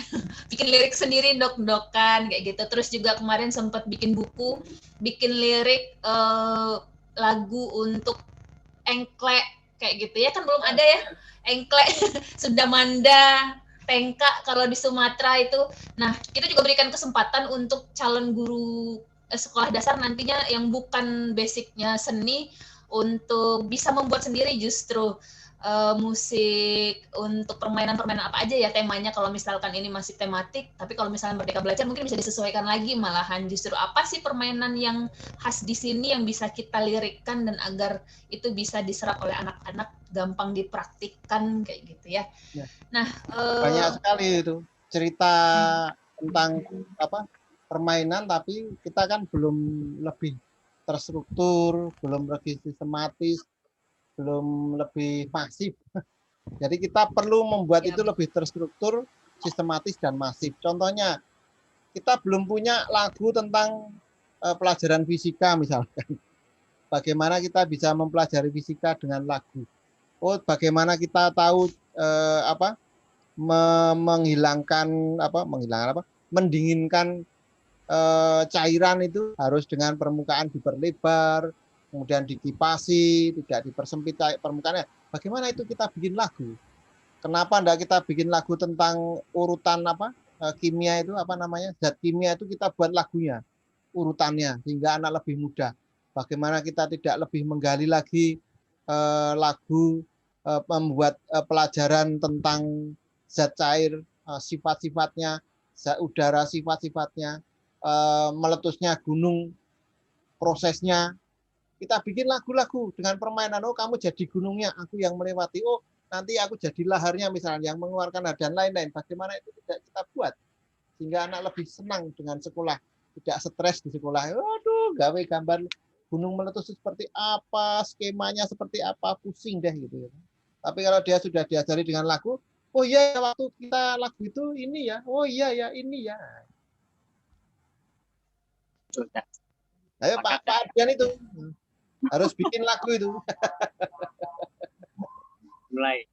bikin lirik sendiri dok-dokan kayak gitu. Terus juga kemarin sempat bikin buku, bikin lirik lagu untuk engklek kayak gitu ya, kan belum ada ya engklek sudah manda Tengka kalau di Sumatera itu. Nah, kita juga berikan kesempatan untuk calon guru sekolah dasar nantinya yang bukan basicnya seni untuk bisa membuat sendiri justru musik untuk permainan-permainan apa aja ya temanya. Kalau misalkan ini masih tematik, tapi kalau misalnya Merdeka Belajar mungkin bisa disesuaikan lagi, malahan justru apa sih permainan yang khas di sini yang bisa kita lirikkan dan agar itu bisa diserap oleh anak-anak, gampang dipraktikkan kayak gitu ya. Nah, banyak sekali itu cerita tentang permainan, tapi kita kan belum lebih terstruktur, belum lebih sistematis, belum lebih masif. Jadi kita perlu membuat itu lebih terstruktur, sistematis dan masif. Contohnya, kita belum punya lagu tentang pelajaran fisika misalkan. Bagaimana kita bisa mempelajari fisika dengan lagu? Oh, bagaimana kita tahu mendinginkan cairan itu harus dengan permukaan diperlebar, kemudian dikipasi, tidak dipersempit permukaannya. Bagaimana itu kita bikin lagu? Kenapa enggak kita bikin lagu tentang urutan kimia itu zat kimia itu kita buat lagunya, urutannya sehingga anak lebih mudah. Bagaimana kita tidak lebih menggali lagi lagu membuat pelajaran tentang zat cair, sifat-sifatnya, zat udara, sifat-sifatnya, meletusnya gunung, prosesnya. Kita bikin lagu-lagu dengan permainan. Oh, kamu jadi gunungnya, aku yang melewati. Oh, nanti aku jadi laharnya misalnya yang mengeluarkan dan lain-lain. Bagaimana itu tidak kita buat sehingga anak lebih senang dengan sekolah, tidak stres di sekolah. Waduh, gawe gambar gunung meletus seperti apa, skemanya seperti apa, pusing deh gitu ya. Tapi kalau dia sudah diajari dengan lagu, oh iya waktu kita lagu itu ini ya, oh iya ya ini ya. Sudah. Ayo Pak Adrian itu harus bikin lagu itu. Mulai.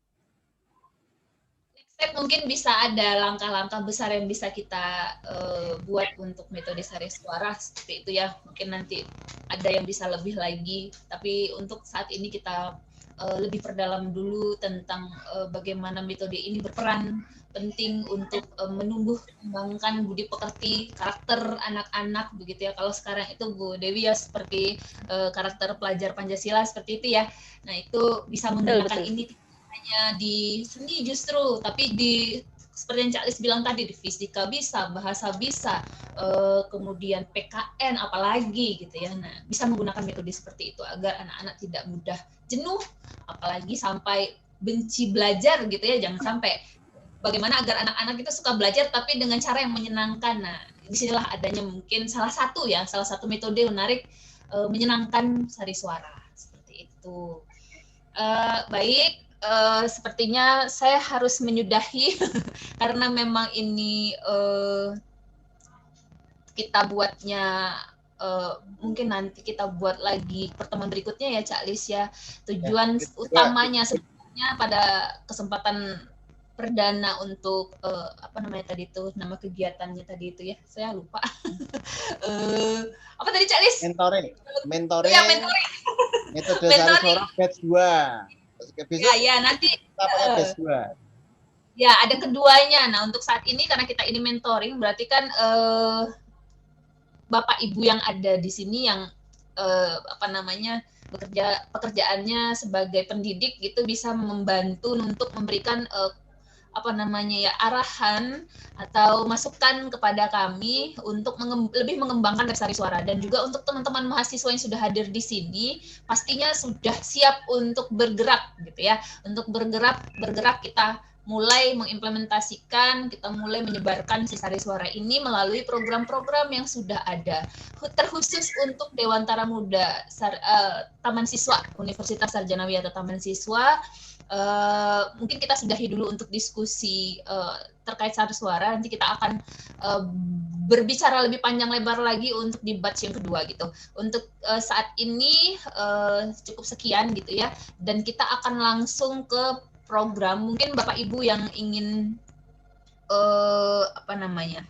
Next step mungkin bisa ada langkah-langkah besar yang bisa kita buat untuk metode sari suara seperti itu ya. Mungkin nanti ada yang bisa lebih lagi. Tapi untuk saat ini kita lebih perdalam dulu tentang bagaimana metode ini berperan penting untuk menumbuh kembangkan budi pekerti karakter anak-anak begitu ya. Kalau sekarang itu Bu Dewi ya seperti karakter pelajar Pancasila seperti itu ya. Nah itu bisa menggunakan ini hanya di seni justru, tapi di seperti yang Cak Lis bilang tadi di fisika bisa, bahasa bisa, kemudian PKN apalagi gitu ya. Nah bisa menggunakan metode seperti itu agar anak-anak tidak mudah jenuh, apalagi sampai benci belajar gitu ya. Jangan sampai bagaimana agar anak-anak itu suka belajar tapi dengan cara yang menyenangkan. Nah, disinilah adanya mungkin salah satu metode menarik menyenangkan sari suara seperti itu. Baik, sepertinya saya harus menyudahi karena memang ini kita buatnya mungkin nanti kita buat lagi pertemuan berikutnya ya Cak Lis ya. Tujuan utamanya sebenarnya pada kesempatan perdana untuk apa namanya tadi itu, nama kegiatannya tadi itu ya, saya lupa. Apa tadi Cak Lis? Mentoring. Ya, mentoring. Metode sari suara batch 2. Besok ya nanti kita pakai batch 2. Ya, ada keduanya. Nah, untuk saat ini karena kita ini mentoring berarti kan Bapak Ibu yang ada di sini yang apa namanya pekerjaannya sebagai pendidik gitu bisa membantu untuk memberikan apa namanya ya arahan atau masukan kepada kami untuk lebih mengembangkan dari sari suara. Dan juga untuk teman-teman mahasiswa yang sudah hadir di sini pastinya sudah siap untuk bergerak gitu ya, untuk bergerak kita mulai mengimplementasikan, kita mulai menyebarkan si sari suara ini melalui program-program yang sudah ada, terkhusus untuk Dewantara Muda Taman Siswa Universitas Sarjana Wiyata Taman Siswa. Mungkin kita sudahi dulu untuk diskusi terkait sari suara. Nanti kita akan berbicara lebih panjang lebar lagi untuk di batch yang kedua gitu. Untuk saat ini cukup sekian gitu ya. Dan kita akan langsung ke program. Mungkin Bapak Ibu yang ingin apa namanya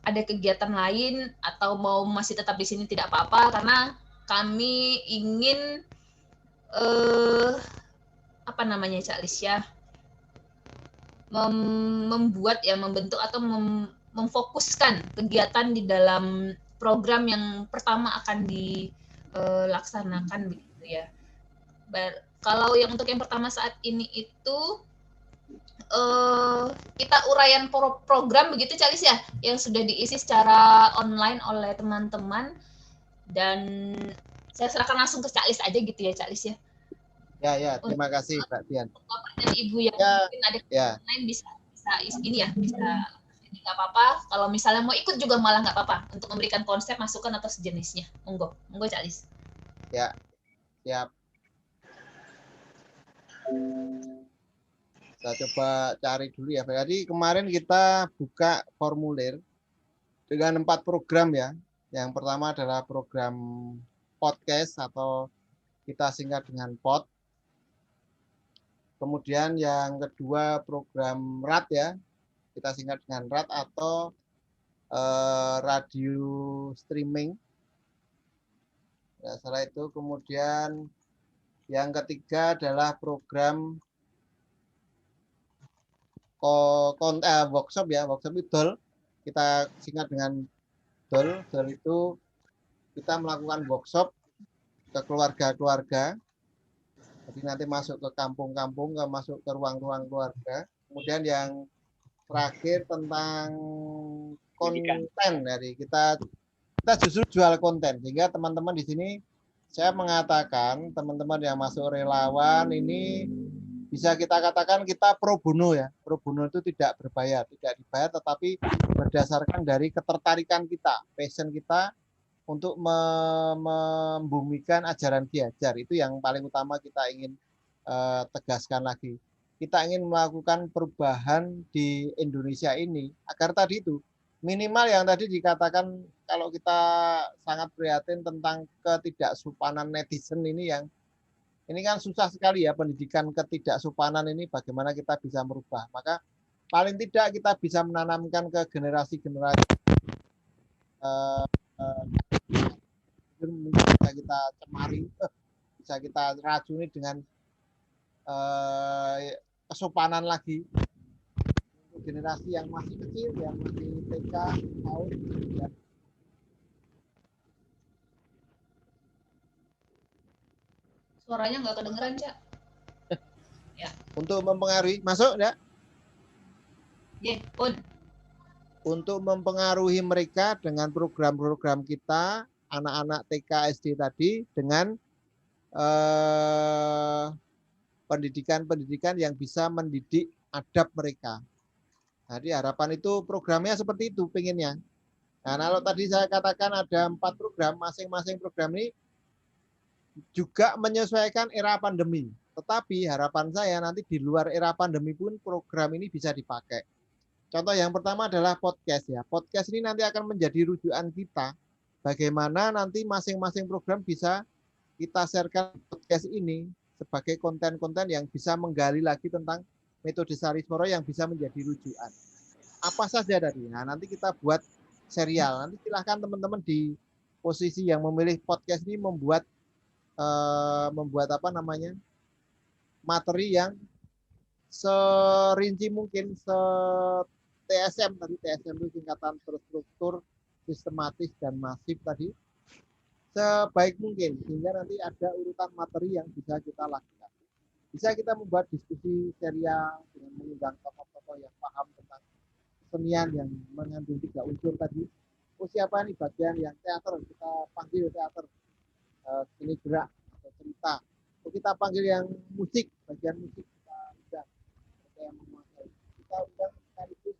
ada kegiatan lain atau mau masih tetap di sini tidak apa-apa karena kami ingin apa namanya Cak Lis ya, membentuk atau memfokuskan kegiatan di dalam program yang pertama akan dilaksanakan begitu ya. Kalau yang untuk yang pertama saat ini itu kita uraian program begitu Cak Lis ya, yang sudah diisi secara online oleh teman-teman, dan saya serahkan langsung ke Cak Lis aja gitu ya Cak Lis ya. Ya, terima kasih Mbak Dian. Bapak dan Ibu yang mungkin ada lain bisa ini ya, bisa ini nggak apa-apa. Kalau misalnya mau ikut juga malah nggak apa-apa untuk memberikan konsep, masukan atau sejenisnya. Monggo Cak Lis. Ya, siap. Saya coba cari dulu ya. Jadi kemarin kita buka formulir dengan 4 program ya. Yang pertama adalah program podcast atau kita singkat dengan POD. Kemudian yang kedua program RAD ya, kita singkat dengan RAD atau radio streaming. Nah, setelah itu kemudian yang ketiga adalah program workshop ya, workshop itu DOL. Kita singkat dengan DOL. DOL itu kita melakukan workshop ke keluarga-keluarga. Jadi nanti masuk ke kampung-kampung, masuk ke ruang-ruang keluarga. Kemudian yang terakhir tentang konten. Dari kita justru jual konten, sehingga teman-teman di sini saya mengatakan teman-teman yang masuk relawan ini bisa kita katakan kita pro bono ya. Pro bono itu tidak berbayar, tidak dibayar, tetapi berdasarkan dari ketertarikan kita, passion kita untuk membumikan ajaran Ki Hajar. Itu yang paling utama kita ingin tegaskan lagi. Kita ingin melakukan perubahan di Indonesia ini agar tadi itu minimal yang tadi dikatakan, kalau kita sangat prihatin tentang ketidaksupanan netizen ini, yang ini kan susah sekali ya, pendidikan ketidaksupanan ini bagaimana kita bisa merubah. Maka paling tidak kita bisa menanamkan ke generasi-generasi bisa kita cemari, bisa kita racuni dengan kesopanan lagi. Untuk generasi yang masih kecil, yang masih TK, PAUD, ya. Suaranya nggak kedengeran, Cak. Ya. Untuk mempengaruhi, masuk ya? Pun. Untuk mempengaruhi mereka dengan program-program kita, anak-anak TK, SD tadi, dengan pendidikan-pendidikan yang bisa mendidik adab mereka. Jadi harapan itu programnya seperti itu pengennya. Nah, kalau tadi saya katakan ada 4 program, masing-masing program ini juga menyesuaikan era pandemi. Tetapi harapan saya nanti di luar era pandemi pun program ini bisa dipakai. Contoh yang pertama adalah podcast ya. Podcast ini nanti akan menjadi rujukan kita. Bagaimana nanti masing-masing program bisa kita sharekan podcast ini sebagai konten-konten yang bisa menggali lagi tentang metode Sariswara yang bisa menjadi rujukan. Apa saja tadi? Nah, nanti kita buat serial. Nanti silahkan teman-teman di posisi yang memilih podcast ini membuat apa namanya, materi yang serinci mungkin, TSM tadi. TSM itu singkatan terstruktur, sistematis, dan masif tadi. Sebaik mungkin, sehingga nanti ada urutan materi yang bisa kita lakukan. Bisa kita membuat diskusi serial dengan mengundang tokoh-tokoh yang paham tentang kesenian yang mengandung 3 unsur tadi. Oh, siapa nih bagian yang teater, kita panggil teater seni gerak atau cerita. Oh, kita panggil yang musik, bagian musik kita undang, mereka yang menguasai. Kita undang sekaligus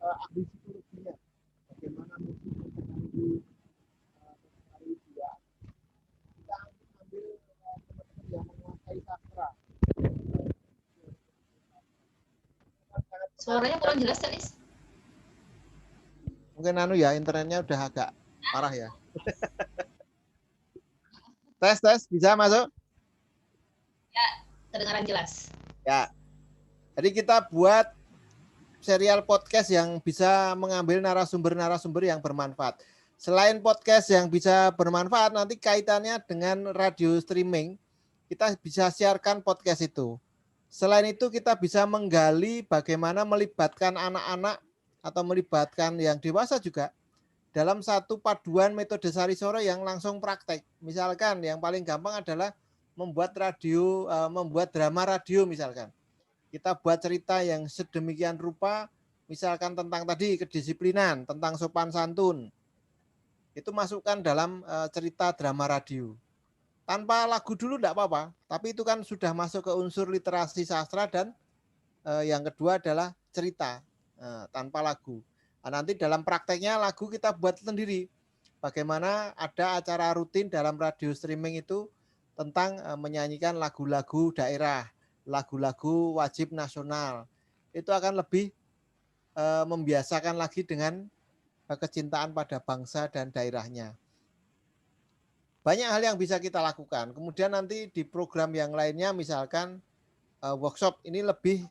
ahli psikologinya, bagaimana musik mempengaruhi dia. Kita ambil teman-teman yang menguasai sastra. Suaranya kurang jelas, Nis. Mungkin ya, internetnya udah agak parah ya. Tes, bisa masuk? Ya, kedengaran jelas. Ya. Jadi kita buat serial podcast yang bisa mengambil narasumber-narasumber yang bermanfaat. Selain podcast yang bisa bermanfaat, nanti kaitannya dengan radio streaming, kita bisa siarkan podcast itu. Selain itu kita bisa menggali bagaimana melibatkan anak-anak atau melibatkan yang dewasa juga dalam satu paduan metode Sariswara yang langsung praktek. Misalkan yang paling gampang adalah membuat drama radio misalkan. Kita buat cerita yang sedemikian rupa, misalkan tentang tadi kedisiplinan, tentang sopan santun. Itu masukkan dalam cerita drama radio. Tanpa lagu dulu enggak apa-apa, tapi itu kan sudah masuk ke unsur literasi sastra, dan yang kedua adalah cerita tanpa lagu. Nah, nanti dalam prakteknya lagu kita buat sendiri. Bagaimana ada acara rutin dalam radio streaming itu tentang menyanyikan lagu-lagu daerah, lagu-lagu wajib nasional. Itu akan lebih membiasakan lagi dengan kecintaan pada bangsa dan daerahnya. Banyak hal yang bisa kita lakukan. Kemudian nanti di program yang lainnya misalkan workshop ini lebih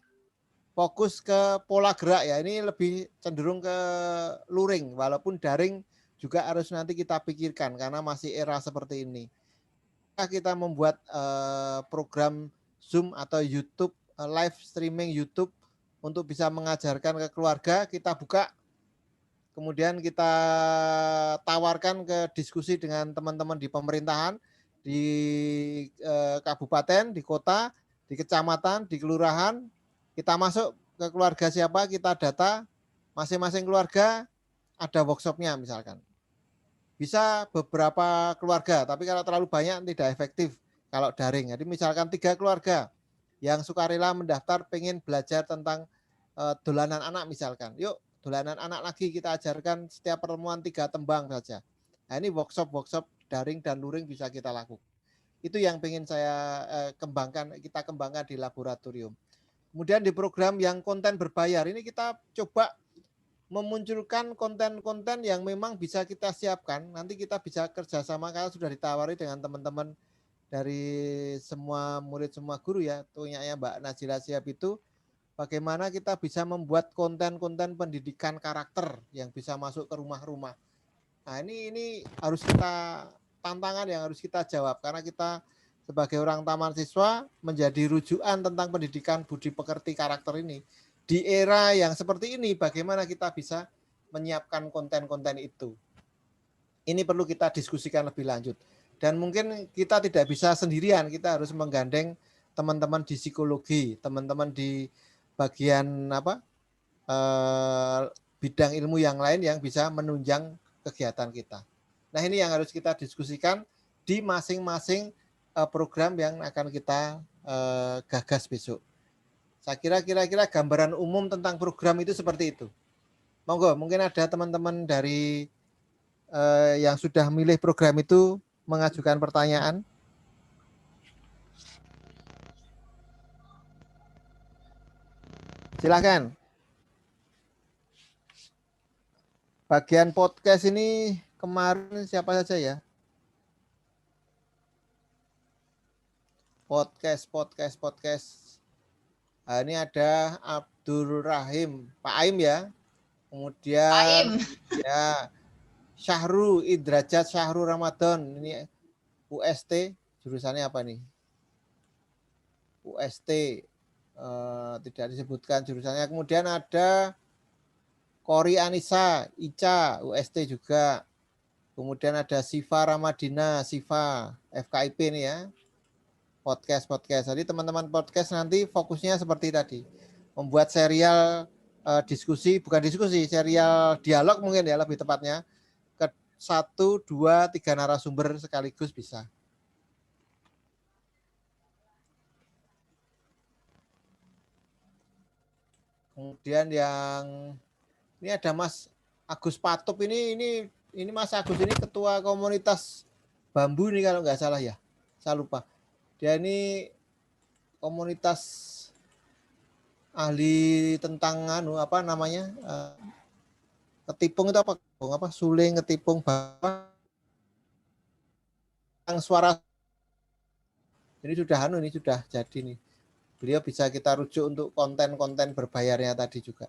fokus ke pola gerak ya, ini lebih cenderung ke luring, walaupun daring juga harus nanti kita pikirkan karena masih era seperti ini. Kita membuat program Zoom atau YouTube, live streaming YouTube untuk bisa mengajarkan ke keluarga, kita buka, kemudian kita tawarkan ke diskusi dengan teman-teman di pemerintahan, di kabupaten, di kota, di kecamatan, di kelurahan. Kita masuk ke keluarga siapa, kita data, masing-masing keluarga ada workshopnya misalkan. Bisa beberapa keluarga, tapi kalau terlalu banyak tidak efektif kalau daring. Jadi misalkan 3 keluarga, yang sukarela mendaftar pengen belajar tentang dolanan anak misalkan. Yuk, dolanan anak lagi kita ajarkan setiap pertemuan 3 tembang saja. Nah, ini workshop daring dan luring bisa kita lakukan. Itu yang pengen saya kita kembangkan di laboratorium. Kemudian di program yang konten berbayar, ini kita coba memunculkan konten-konten yang memang bisa kita siapkan. Nanti kita bisa kerjasama, kalau sudah ditawari dengan teman-teman dari semua murid, semua guru ya, punya Mbak Najila Shihab itu, bagaimana kita bisa membuat konten-konten pendidikan karakter yang bisa masuk ke rumah-rumah. Nah, ini harus kita tantangan yang harus kita jawab, karena kita sebagai orang taman siswa menjadi rujukan tentang pendidikan budi pekerti karakter ini. Di era yang seperti ini, bagaimana kita bisa menyiapkan konten-konten itu. Ini perlu kita diskusikan lebih lanjut. Dan mungkin kita tidak bisa sendirian, kita harus menggandeng teman-teman di psikologi, teman-teman di bagian bidang ilmu yang lain yang bisa menunjang kegiatan kita. Nah, ini yang harus kita diskusikan di masing-masing program yang akan kita gagas besok. Saya kira-kira gambaran umum tentang program itu seperti itu. Monggo, mungkin ada teman-teman dari yang sudah milih program itu mengajukan pertanyaan. Silakan. Bagian podcast ini kemarin siapa saja ya? Podcast. Nah, ini ada Abdul Rahim, Pak Aim ya. Kemudian ya Syahru Idrajat Syahru Ramadan, ini UST, jurusannya apa nih? UST, tidak disebutkan jurusannya. Kemudian ada Kori Anissa, Ica, UST juga. Kemudian ada Siva Ramadina, Siva, FKIP nih ya. Podcast. Jadi teman-teman podcast nanti fokusnya seperti tadi. Membuat serial serial dialog mungkin ya lebih tepatnya. Ke 1, 2, 3 narasumber sekaligus bisa. Kemudian yang ini ada Mas Agus Patup, ini Mas Agus ini ketua komunitas bambu ini kalau nggak salah ya. Saya lupa. Dia ini komunitas ahli tentang ketipung itu apa suling, ketipung, suara. Ini sudah jadi nih. Beliau bisa kita rujuk untuk konten-konten berbayarnya tadi juga.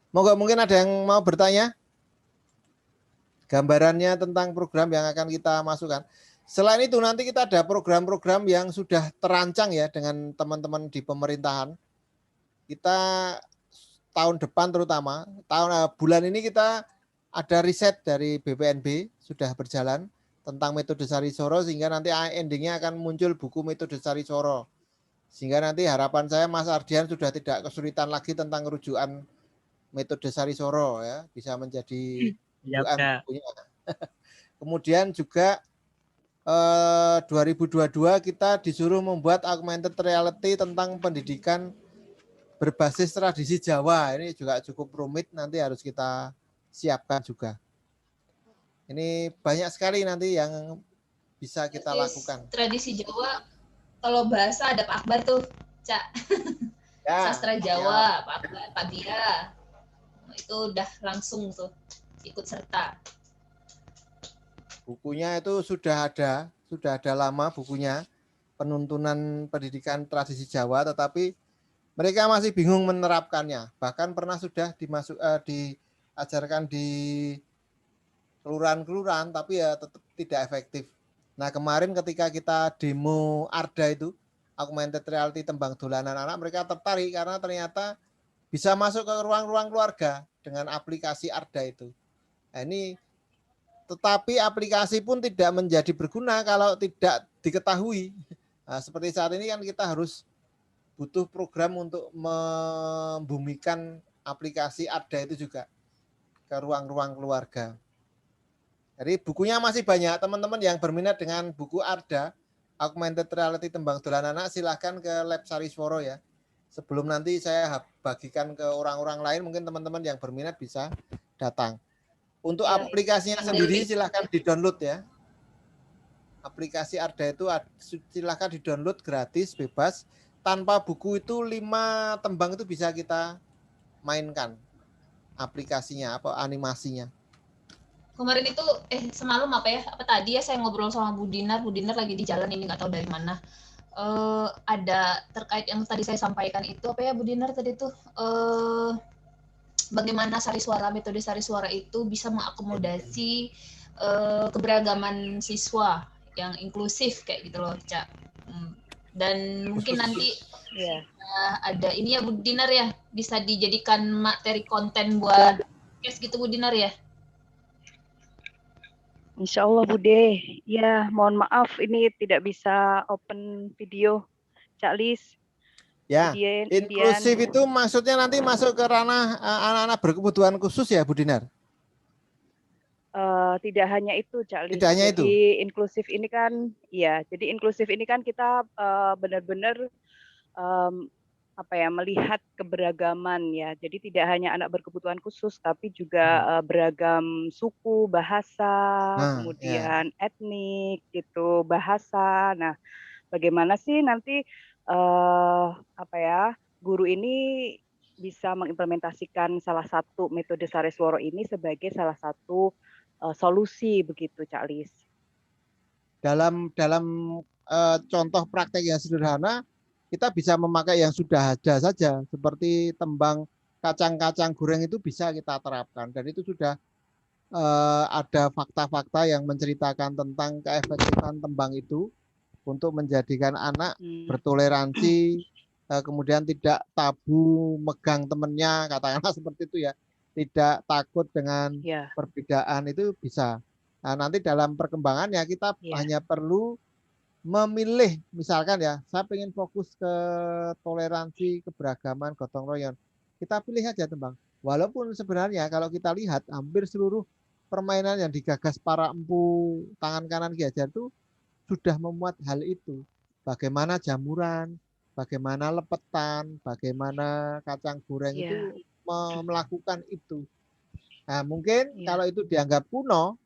Mungkin ada yang mau bertanya? Gambarannya tentang program yang akan kita masukkan. Selain itu nanti kita ada program-program yang sudah terancang ya dengan teman-teman di pemerintahan. Kita tahun depan terutama, bulan ini kita ada riset dari BPNB sudah berjalan tentang metode Sarisoro, sehingga nanti endingnya akan muncul buku metode Sarisoro. Sehingga nanti harapan saya Mas Ardian sudah tidak kesulitan lagi tentang rujukan metode Sarisoro ya, bisa menjadi rujukan bukunya. Kemudian juga 2022 kita disuruh membuat augmented reality tentang pendidikan berbasis tradisi Jawa. Ini juga cukup rumit, nanti harus kita siapkan juga. Ini banyak sekali nanti yang bisa kita lakukan. Tradisi Jawa, kalau bahasa ada Pak Akbar tuh, Cak. Ya, sastra Jawa, ya. Pak Akbar, Pak Dia. Itu udah langsung tuh ikut serta. Bukunya itu sudah ada lama bukunya, penuntunan pendidikan tradisi Jawa, tetapi mereka masih bingung menerapkannya. Bahkan pernah sudah diajarkan di kelurahan-kelurahan, tapi ya tetap tidak efektif. Nah, kemarin ketika kita demo Arda itu, augmented reality tembang dolanan anak, mereka tertarik karena ternyata bisa masuk ke ruang-ruang keluarga dengan aplikasi Arda itu. Nah, ini tetapi aplikasi pun tidak menjadi berguna kalau tidak diketahui. Nah, seperti saat ini kan kita harus butuh program untuk membumikan aplikasi Arda itu juga ke ruang-ruang keluarga. Jadi bukunya masih banyak, teman-teman yang berminat dengan buku Arda, augmented reality tembang dolanan anak, silahkan ke Lab Sarisworo ya. Sebelum nanti saya bagikan ke orang-orang lain, mungkin teman-teman yang berminat bisa datang. Untuk Ya. aplikasinya sendiri silahkan di-download ya. Aplikasi Arda itu silahkan di-download gratis, bebas. Tanpa buku itu 5 tembang itu bisa kita mainkan. Aplikasinya, animasinya. Kemarin itu semalam apa tadi ya saya ngobrol sama Bu Dinar lagi di jalan ini nggak tahu dari mana. Ada terkait yang tadi saya sampaikan itu apa ya Bu Dinar tadi tuh bagaimana metode sari suara itu bisa mengakomodasi keberagaman siswa yang inklusif kayak gitu loh, Cak. Dan mungkin nanti ada ini ya Bu Dinar ya, bisa dijadikan materi konten buat podcast gitu Bu Dinar ya. Insya Allah Bude. Ya, mohon maaf ini tidak bisa open video, Cak Lis. Ya, inklusif itu maksudnya nanti masuk ke ranah anak-anak berkebutuhan khusus ya, Bu Dinar? Tidak hanya itu, Cak Lis. Tidak hanya itu. Jadi inklusif ini kan, ya. Jadi inklusif ini kan kita benar-benar melihat keberagaman ya. Jadi tidak hanya anak berkebutuhan khusus, tapi juga beragam suku, bahasa, kemudian etnik gitu, bahasa. Nah, bagaimana sih nanti guru ini bisa mengimplementasikan salah satu metode Sarisworo ini sebagai salah satu solusi begitu, Cak Lis. Dalam contoh praktek yang sederhana, kita bisa memakai yang sudah ada saja, seperti tembang kacang-kacang goreng itu bisa kita terapkan, dan itu sudah ada fakta-fakta yang menceritakan tentang keefektifan tembang itu untuk menjadikan anak bertoleransi, kemudian tidak tabu megang temennya, katakanlah seperti itu ya, tidak takut dengan perbedaan, itu bisa. Nah, nanti dalam perkembangannya kita hanya perlu memilih, misalkan ya, saya ingin fokus ke toleransi, keberagaman, gotong royong. Kita pilih aja tembang. Walaupun sebenarnya kalau kita lihat hampir seluruh permainan yang digagas para empu tangan kanan Ki Hajar itu sudah memuat hal itu. Bagaimana jamuran, bagaimana lepetan, bagaimana kacang goreng itu melakukan itu. Nah, mungkin kalau itu dianggap kuno,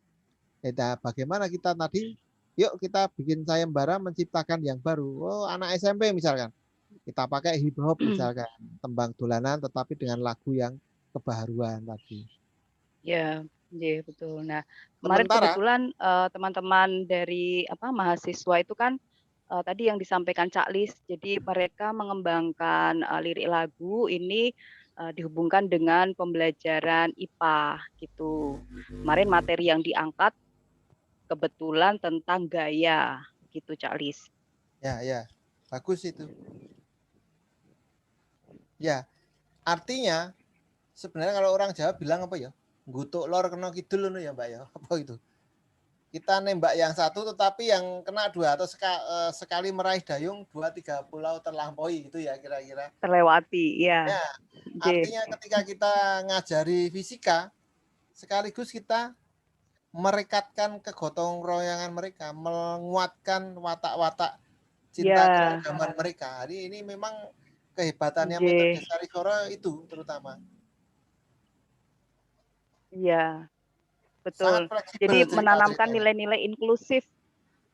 bagaimana kita tadi, yuk kita bikin sayembara menciptakan yang baru. Oh, anak SMP misalkan, kita pakai hip hop misalkan, tembang dolanan tetapi dengan lagu yang kebaharuan tadi. Ya, betul. Nah, kemarin kebetulan teman-teman dari mahasiswa itu kan tadi yang disampaikan Cak Lis, jadi mereka mengembangkan lirik lagu ini dihubungkan dengan pembelajaran IPA gitu. Kemarin materi yang diangkat kebetulan tentang gaya gitu, Cak Lis. Ya, bagus itu. Ya, artinya sebenarnya kalau orang Jawa bilang apa ya? Ngutuk lor kena kidul loh ya Mbak ya. Apa itu? Kita nembak yang satu tetapi yang kena dua, atau sekali meraih dayung 2-3 pulau terlampaui, itu ya kira-kira. Terlewati, ya. Artinya ketika kita ngajari fisika, sekaligus kita merekatkan kegotong royongan mereka, menguatkan watak-watak cinta keragaman mereka. Jadi ini memang kehebatannya metode Sarisworo itu terutama. Iya, betul. Jadi menanamkan nilai-nilai inklusif.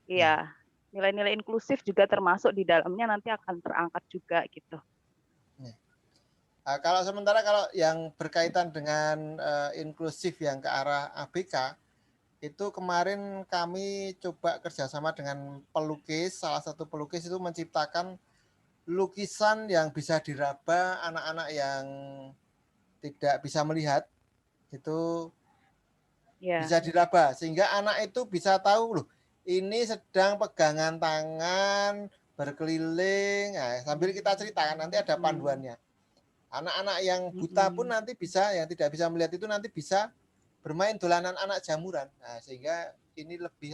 Iya, nilai-nilai inklusif juga termasuk di dalamnya nanti akan terangkat juga gitu. Kalau sementara kalau yang berkaitan dengan inklusif yang ke arah ABK, itu kemarin kami coba kerjasama dengan pelukis, salah satu pelukis itu menciptakan lukisan yang bisa diraba anak-anak yang tidak bisa melihat, itu bisa diraba sehingga anak itu bisa tahu loh, ini sedang pegangan tangan berkeliling. Nah, sambil kita ceritakan nanti ada panduannya. Anak-anak yang buta pun nanti bisa, yang tidak bisa melihat itu nanti bisa bermain dolanan anak jamuran. Nah, sehingga ini lebih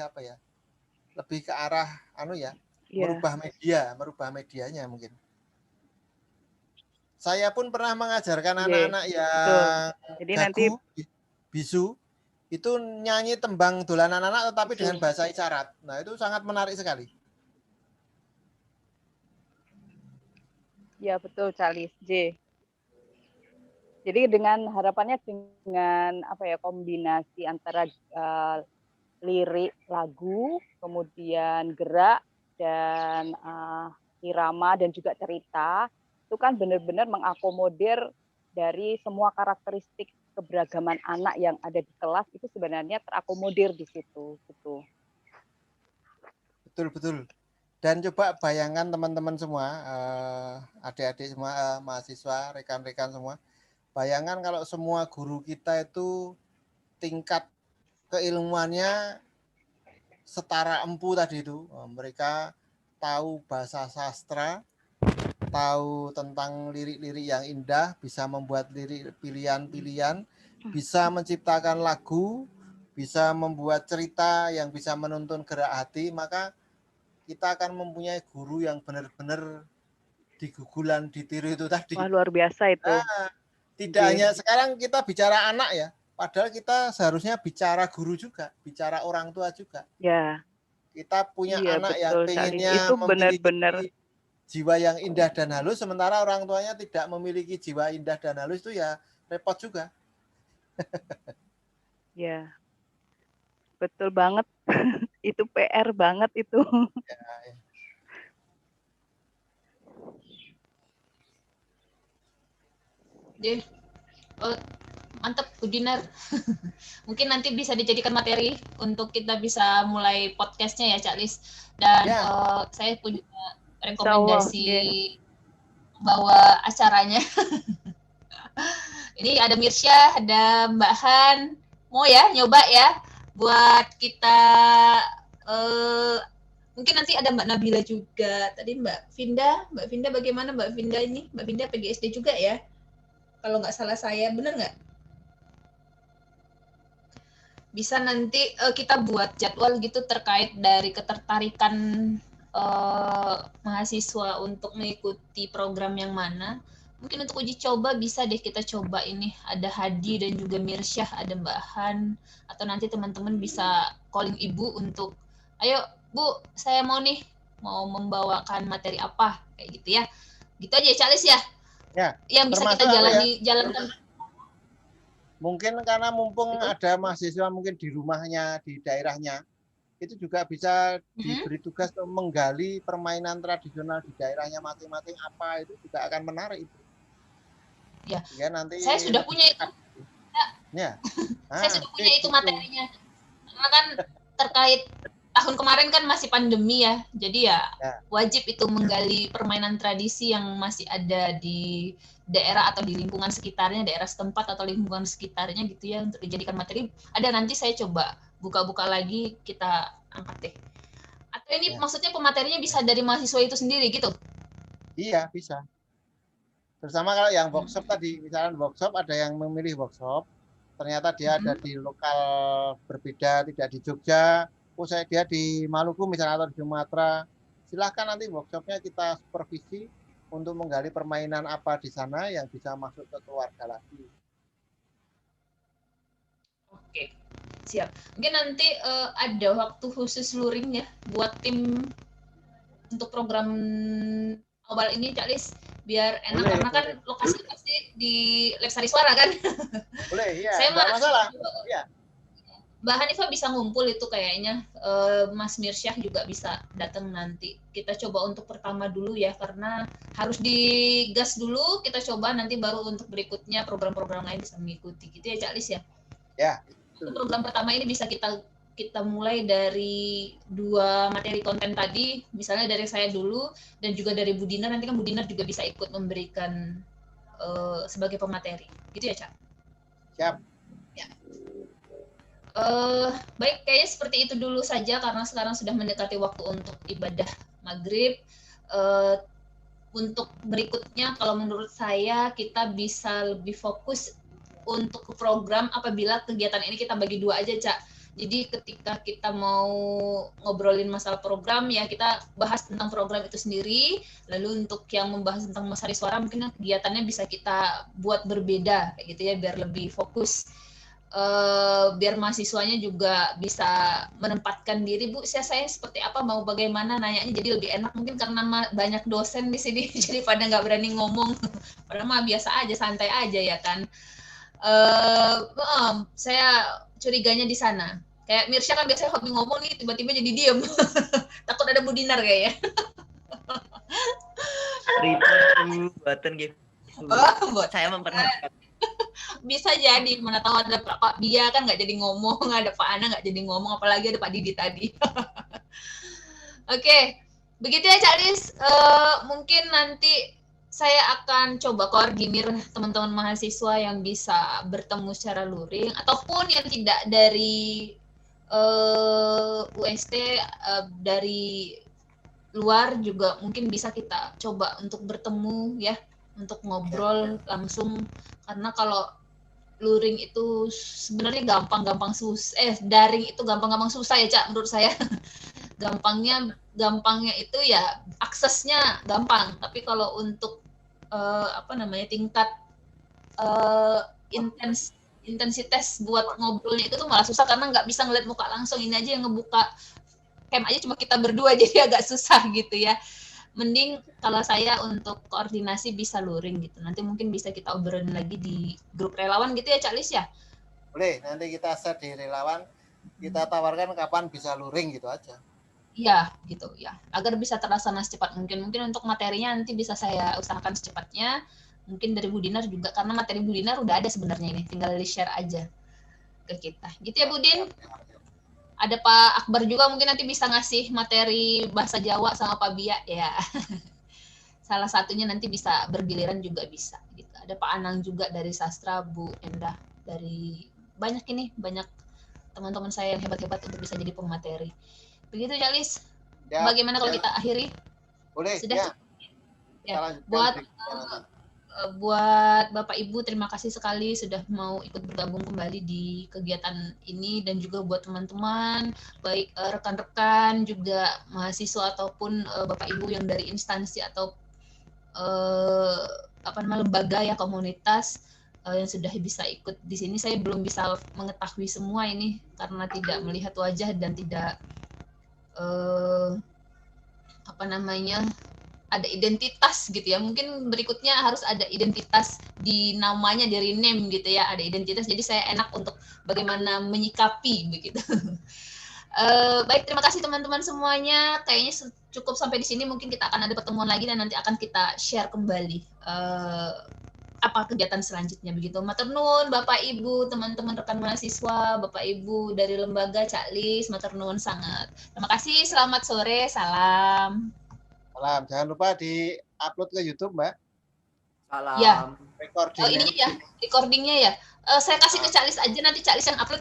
lebih ke arah merubah medianya mungkin. Saya pun pernah mengajarkan anak-anak yang gagu, bisu, itu nyanyi tembang dolanan anak tetapi dengan bahasa isyarat. Nah, itu sangat menarik sekali. Ya betul, Calis J. Jadi dengan harapannya dengan kombinasi antara lirik lagu, kemudian gerak dan irama dan juga cerita, itu kan benar-benar mengakomodir dari semua karakteristik keberagaman anak yang ada di kelas itu sebenarnya terakomodir di situ gitu. Betul. Dan coba bayangkan teman-teman semua, adik-adik semua, mahasiswa, rekan-rekan semua, bayangkan kalau semua guru kita itu tingkat keilmuannya setara empu tadi itu. Mereka tahu bahasa sastra, tahu tentang lirik-lirik yang indah, bisa membuat lirik pilihan-pilihan, bisa menciptakan lagu, bisa membuat cerita yang bisa menuntun gerak hati, maka kita akan mempunyai guru yang benar-benar digugulan, ditiru itu tadi. Wah, luar biasa itu. Tidak hanya sekarang kita bicara anak ya, padahal kita seharusnya bicara guru juga, bicara orang tua juga. Ya. Kita punya anak yang pengennya itu benar-benar jiwa yang indah dan halus, sementara orang tuanya tidak memiliki jiwa indah dan halus, itu ya repot juga. Ya, betul banget. Itu PR banget itu. Mantap, Bu Dinar. Mungkin nanti bisa dijadikan materi untuk kita bisa mulai podcastnya ya, Cak Lis. Dan saya punya rekomendasi bawa acaranya. Ini ada Mirsya, ada Mbak Han. Mau ya nyoba ya buat kita. Mungkin nanti ada Mbak Nabila juga. Tadi Mbak Vinda bagaimana Mbak Vinda ini? Mbak Vinda PGSD juga ya? Kalau nggak salah saya, benar nggak? Bisa nanti kita buat jadwal gitu terkait dari ketertarikan mahasiswa untuk mengikuti program yang mana. Mungkin untuk uji coba bisa deh kita coba ini. Ada Hadi dan juga Mirsyah, ada Mbak Han. Atau nanti teman-teman bisa calling Ibu untuk, ayo Bu, saya mau membawakan materi apa, kayak gitu ya. Gitu aja ya, Cak Lis ya? Ya. Yang bisa kita jalankan. Mungkin karena mumpung ada mahasiswa mungkin di rumahnya, di daerahnya, itu juga bisa diberi tugas untuk menggali permainan tradisional di daerahnya masing-masing apa, itu juga akan menarik itu. Ya, nanti saya sudah punya itu. Ya. Saya sudah punya itu materinya. Karena kan terkait tahun kemarin kan masih pandemi ya, jadi ya wajib itu menggali permainan tradisi yang masih ada di daerah atau di lingkungan sekitarnya, daerah setempat atau lingkungan sekitarnya gitu ya, untuk dijadikan materi. Ada, nanti saya coba buka-buka lagi, kita angkat deh. Atau ini maksudnya pematerinya bisa dari mahasiswa itu sendiri gitu? Iya, bisa. Terutama kalau yang workshop tadi, misalnya workshop ada yang memilih workshop, ternyata dia ada di lokal berbeda, tidak di Jogja, dia di Maluku misalnya atau di Sumatera, silahkan nanti workshopnya kita supervisi untuk menggali permainan apa di sana yang bisa masuk ke keluarga lagi. Oke, siap. Mungkin nanti ada waktu khusus luring ya buat tim untuk program awal ini, Cak Lis, biar enak. Boleh, karena kan lokasi pasti di Lab Sari Suara kan. Boleh, iya. Saya nggak masalah. Iya. Mbak Hanifah bisa ngumpul itu kayaknya, Mas Mirsyah juga bisa datang nanti. Kita coba untuk pertama dulu ya, karena harus digas dulu, kita coba nanti baru untuk berikutnya program-program lain bisa mengikuti. Gitu ya, Cak Lis ya? Ya. Program pertama ini bisa kita mulai dari 2 materi konten tadi, misalnya dari saya dulu, dan juga dari Bu Dinar, nanti kan Bu Dinar juga bisa ikut memberikan sebagai pemateri. Gitu ya, Cak? Siap. Ya. Baik, kayaknya seperti itu dulu saja karena sekarang sudah mendekati waktu untuk ibadah maghrib. Untuk berikutnya, kalau menurut saya kita bisa lebih fokus untuk program apabila kegiatan ini kita bagi 2 aja, Cak. Jadi ketika kita mau ngobrolin masalah program ya kita bahas tentang program itu sendiri. Lalu untuk yang membahas tentang Mas Hari Suara mungkin kegiatannya bisa kita buat berbeda kayak gitu ya biar lebih fokus. biar mahasiswanya juga bisa menempatkan diri, Bu, saya seperti apa, mau bagaimana nanyanya, jadi lebih enak mungkin karena banyak dosen di sini jadi pada nggak berani ngomong, padahal mah biasa aja, santai aja ya kan. Saya curiganya di sana. Kayak Mirsya kan biasanya hobi ngomong nih, tiba-tiba jadi diem. Takut ada Bu Dinar kayaknya. Buatan gitu. Saya memperhatikan. Bisa jadi, mana tahu ada Pak Bia kan nggak jadi ngomong, ada Pak Ana nggak jadi ngomong, apalagi ada Pak Didi tadi. Oke, begitu ya Cak Lis. Mungkin nanti saya akan coba koordinir teman-teman mahasiswa yang bisa bertemu secara luring, ataupun yang tidak dari UST, dari luar juga mungkin bisa kita coba untuk bertemu ya, untuk ngobrol langsung, karena kalau luring itu sebenarnya gampang-gampang daring itu gampang-gampang susah ya Cak, menurut saya. gampangnya itu ya aksesnya gampang, tapi kalau untuk tingkat intensitas buat ngobrolnya itu tuh malah susah, karena nggak bisa ngeliat muka langsung. Ini aja yang ngebuka cam aja cuma kita berdua, jadi agak susah gitu ya. Mending kalau saya untuk koordinasi bisa luring gitu. Nanti mungkin bisa kita obrolin lagi di grup relawan gitu ya Cak Lis ya? Boleh, nanti kita share di relawan, kita tawarkan kapan bisa luring gitu aja. Iya, gitu ya. Agar bisa terlaksana secepat mungkin. Mungkin untuk materinya nanti bisa saya usahakan secepatnya. Mungkin dari Bu Dinar juga, karena materi Bu Dinar udah ada sebenarnya ini. Tinggal di-share aja ke kita. Gitu ya Bu Din? Ada Pak Akbar juga mungkin nanti bisa ngasih materi bahasa Jawa sama Pak Bia ya. Salah satunya nanti bisa bergiliran juga bisa. Gitu. Ada Pak Anang juga dari sastra, Bu Endah dari banyak teman-teman saya yang hebat-hebat untuk bisa jadi pemateri. Begitu Cak Lis. Ya, bagaimana kalau kita akhiri? Boleh. Sudah. Ya. Buat Bapak Ibu, terima kasih sekali sudah mau ikut bergabung kembali di kegiatan ini, dan juga buat teman-teman, baik rekan-rekan juga mahasiswa ataupun Bapak Ibu yang dari instansi atau lembaga ya, komunitas yang sudah bisa ikut di sini. Saya belum bisa mengetahui semua ini karena tidak melihat wajah dan tidak ada identitas gitu ya. Mungkin berikutnya harus ada identitas di namanya, di rename gitu ya, ada identitas, jadi saya enak untuk bagaimana menyikapi begitu. Baik, terima kasih teman-teman semuanya. Kayaknya cukup sampai di sini. Mungkin kita akan ada pertemuan lagi dan nanti akan kita share kembali apa kegiatan selanjutnya begitu. Matur nuwun Bapak Ibu, teman-teman rekan mahasiswa, Bapak Ibu dari lembaga Cak Lis, matur nuwun sangat. Terima kasih, selamat sore, salam. Salam. Jangan lupa di-upload ke YouTube, Mbak. Salam. Ya. Recordingnya ya. Saya kasih ke Cak Lis aja, nanti Cak Lis yang upload.